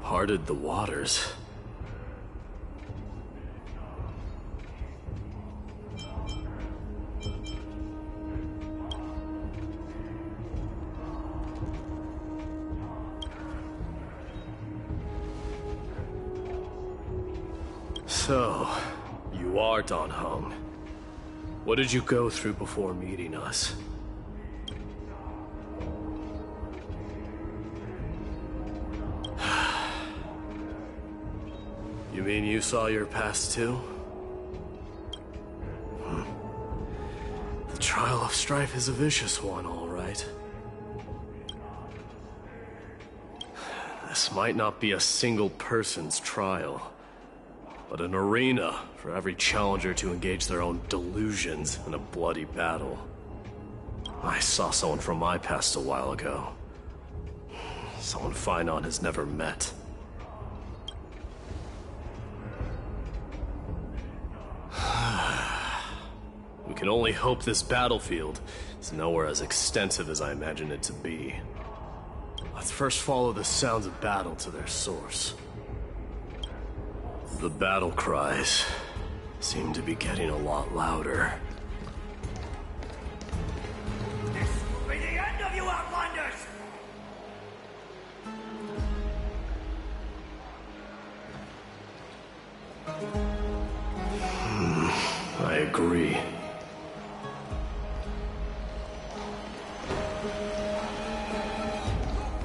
Parted the waters. So, you are Dan Heng. What did you go through before meeting us? You mean you saw your past too? The trial of strife is a vicious one, all right. This might not be a single person's trial, but an arena for every challenger to engage their own delusions in a bloody battle. I saw someone from my past a while ago. Someone Finon has never met. We can only hope this battlefield is nowhere as extensive as I imagine it to be. Let's first follow the sounds of battle to their source. The battle cries seem to be getting a lot louder. This will be the end of you, Outlanders! I agree.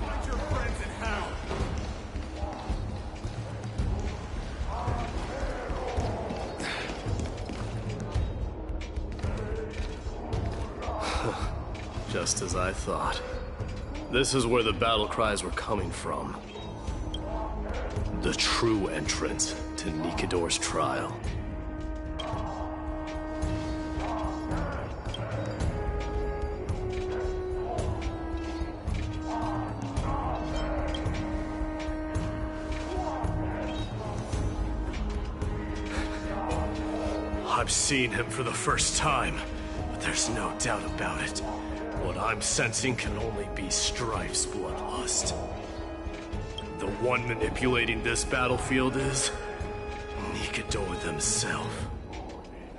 Find your friends in hell! Just as I thought. This is where the battle cries were coming from. The true entrance to Nikador's trial. I've seen him for the first time, but there's no doubt about it. What I'm sensing can only be Strife's bloodlust. The one manipulating this battlefield is Nikador themselves.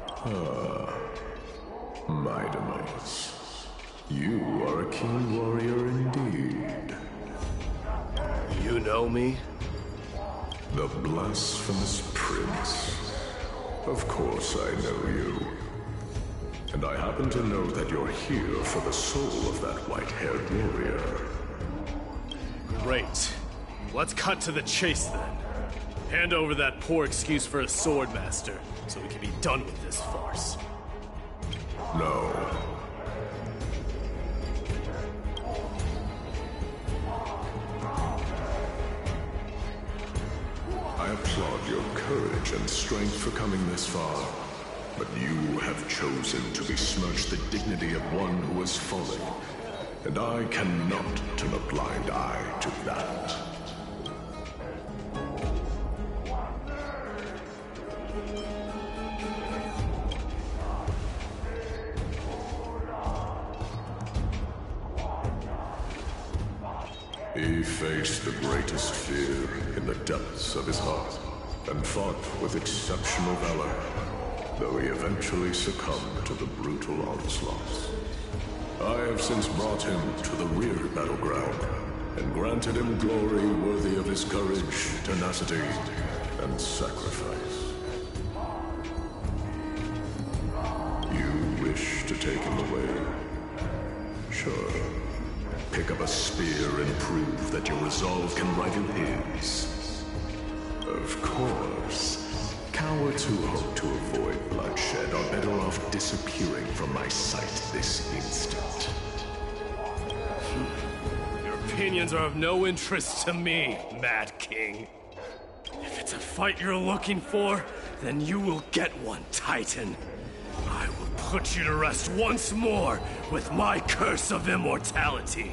Ah, my demise. You are a king warrior indeed. You know me? The blasphemous prince. Of course I know you. And I happen to know that you're here for the soul of that white-haired warrior. Great. Let's cut to the chase then. Hand over that poor excuse for a swordmaster, so we can be done with this farce. No. I applaud your courage and strength for coming this far. But you have chosen to besmirch the dignity of one who is falling, and I cannot turn a blind eye to that. He faced the greatest fear in the depths of his heart, and fought with exceptional valor, though he eventually succumbed to the brutal onslaughts. I have since brought him to the rear battleground, and granted him glory worthy of his courage, tenacity, and sacrifice. You wish to take him away? Sure. Pick up a spear and prove that your resolve can rival his. Of course. Cowards who hope to avoid bloodshed are better off disappearing from my sight this instant. Your opinions are of no interest to me, Mad King. If it's a fight you're looking for, then you will get one, Titan. I will put you to rest once more with my curse of immortality.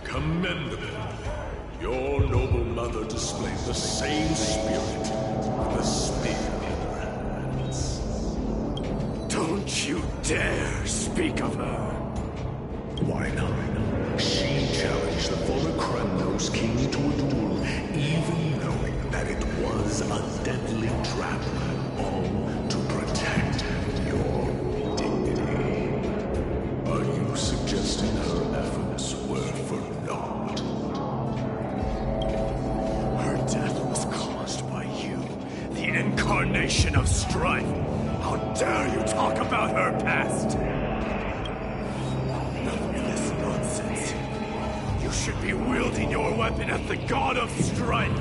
Commendable. Your noble mother displayed the same spirit with a spear in her hands. Don't you dare speak of her. Why not? She challenged the former Kremnos king to a duel, even knowing that it was a deadly trap, all to protect your dignity. Are you suggesting her efforts were for naught? Her death was caused by you, the incarnation of strife. How dare you talk about her past? You should be wielding your weapon at the god of strife.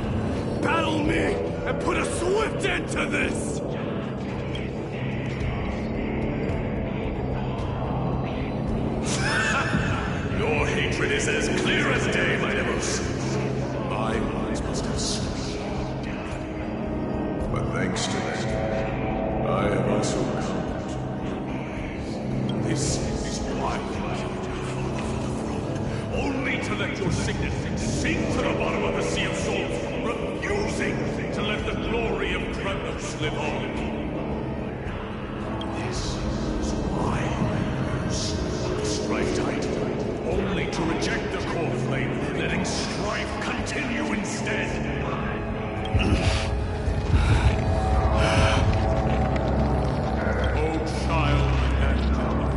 Battle me and put a swift end to this! Your hatred is as clear as day, my Devils. My minds must have slipped deeply. But thanks to them, I have also come. This is why you killed your father for the throne. Only to let your signet sink to the bottom of the Sea of Souls, refusing to let the glory of Kremnos live on. This is why I use the Strife Tide. Only to reject the core flame, letting strife continue instead. Oh, child and God,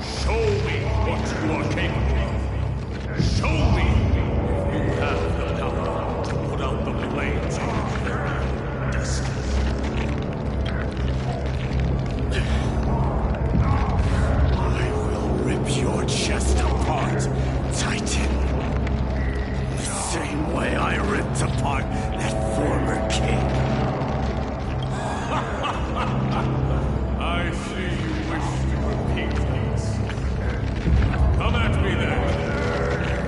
show me what you are capable of. Show me if you have the power to put out the flames of your very destiny. I will rip your chest apart, Titan. The same way I ripped apart that former king. I see you wish to repeat these. Come at me then.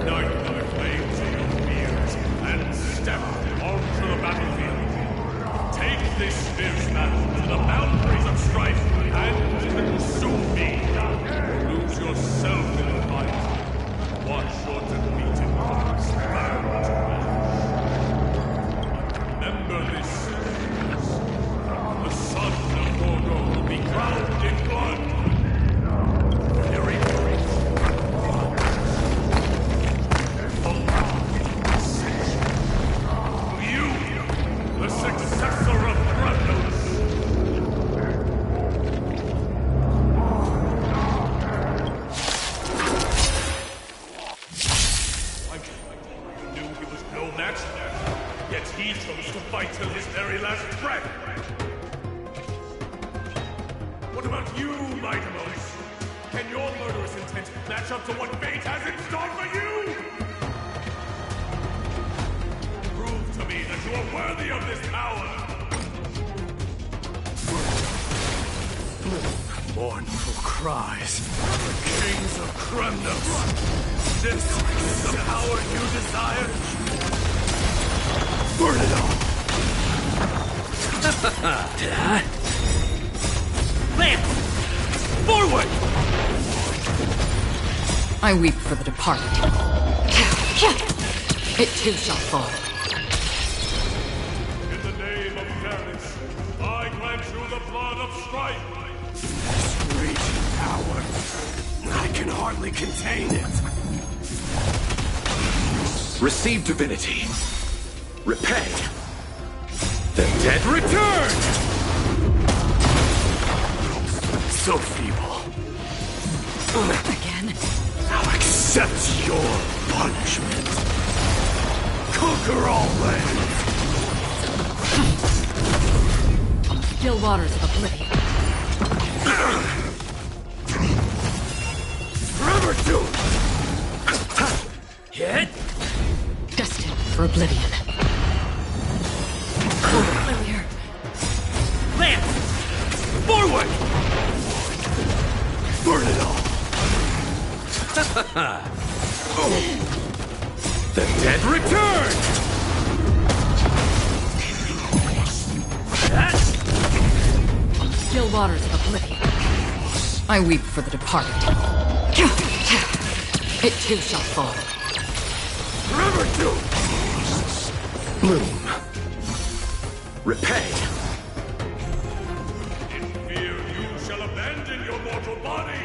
Ignite the flames of your fears and step onto the battlefield. Take this fierce battle to the boundaries of strife and consume me. Lose yourself in the fight. Watch your defeated foes burn to ash. Remember this. The son of Gorgo will be drowned in blood. Very you, the successor of Kremnos. I knew he was no match, yet he chose to fight till his very last breath. What about you, my Demos? Can your murderous intent match up to what fate has in store for you? Prove to me that you are worthy of this power! Mournful cries of the kings of Kremnos. This is the power you desire? Burn it all! Lance! Forward! I weep for the departed. It too shall fall. In the name of fairness, I grant you the blood of strife! This raging power. I can hardly contain it. Receive divinity. Repay. The dead return! So feeble. Again? Now accept your punishment. Conquer all lands. Still waters of oblivion. Forever doomed. Hit. Destined for oblivion. Clear. Lance! Forward! Burn it all. The dead return! Still waters of oblivion. I weep for the departed. It too shall fall. Forever doomed. Bloom. Repay. In fear you shall abandon your mortal body,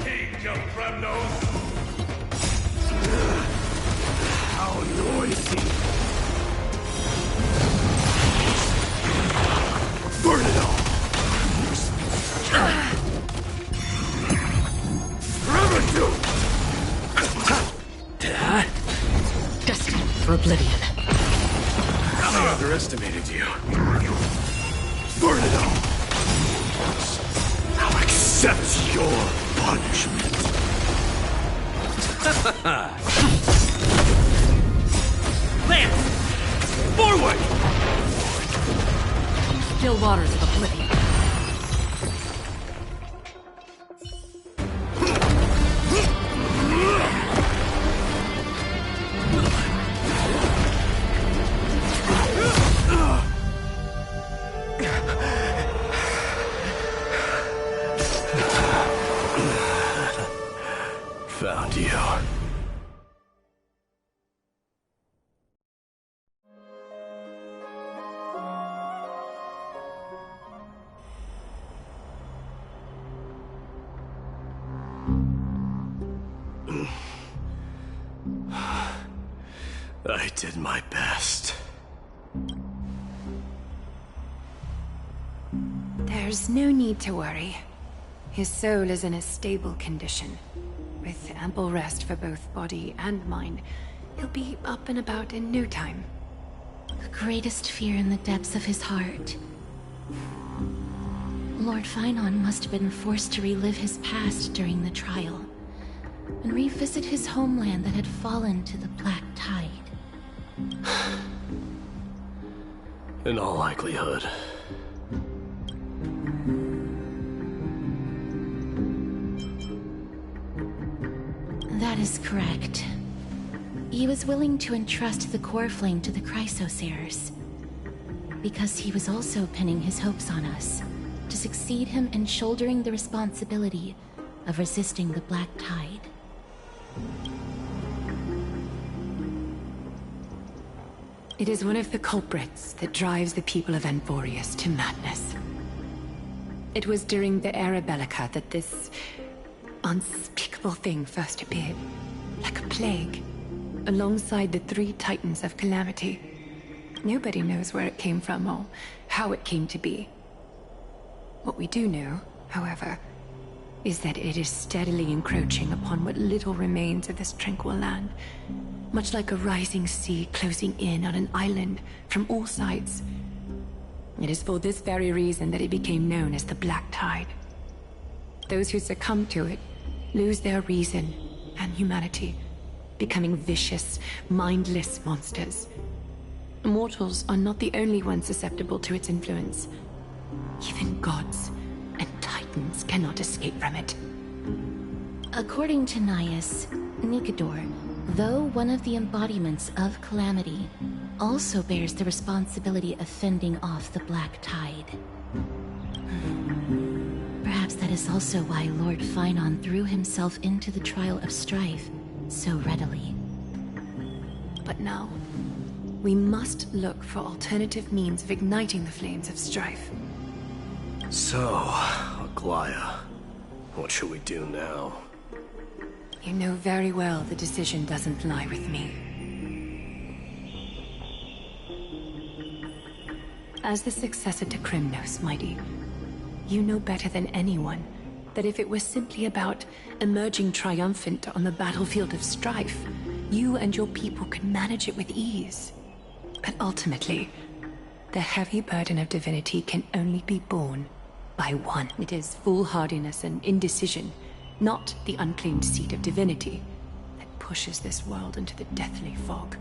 King of Kremnos! How noisy. Burn it all. Forever doomed. Destined for oblivion. I underestimated you. Burn it all. Now accept your punishment. Lance! Forward! Still waters of oblivion. Found you. I did my best. There's no need to worry. His soul is in a stable condition. With ample rest for both body and mind, he'll be up and about in no time. The greatest fear in the depths of his heart. Lord Finon must have been forced to relive his past during the trial, and revisit his homeland that had fallen to the Black Tide. In all likelihood. That is correct. He was willing to entrust the core flame to the Chrysosayers, because he was also pinning his hopes on us, to succeed him in shouldering the responsibility of resisting the Black Tide. It is one of the culprits that drives the people of Enforius to madness. It was during the Era Bellica that this unspeakable thing first appeared, like a plague, alongside the 3 Titans of Calamity. Nobody knows where it came from or how it came to be. What we do know, however, is that it is steadily encroaching upon what little remains of this tranquil land, much like a rising sea closing in on an island from all sides. It is for this very reason that it became known as the Black Tide. Those who succumb to it lose their reason and humanity, becoming vicious, mindless monsters. Mortals are not the only ones susceptible to its influence. Even gods and titans cannot escape from it. According to Naius, Nikador, though one of the embodiments of Calamity, also bears the responsibility of fending off the Black Tide. Perhaps that is also why Lord Finon threw himself into the trial of strife so readily. But now, we must look for alternative means of igniting the flames of strife. So, Aglaya, what should we do now? You know very well the decision doesn't lie with me. As the successor to Krymnos, Mighty, you know better than anyone that if it were simply about emerging triumphant on the battlefield of strife, you and your people could manage it with ease. But ultimately, the heavy burden of divinity can only be borne by one. It is foolhardiness and indecision, not the unclaimed seat of divinity, that pushes this world into the deathly fog.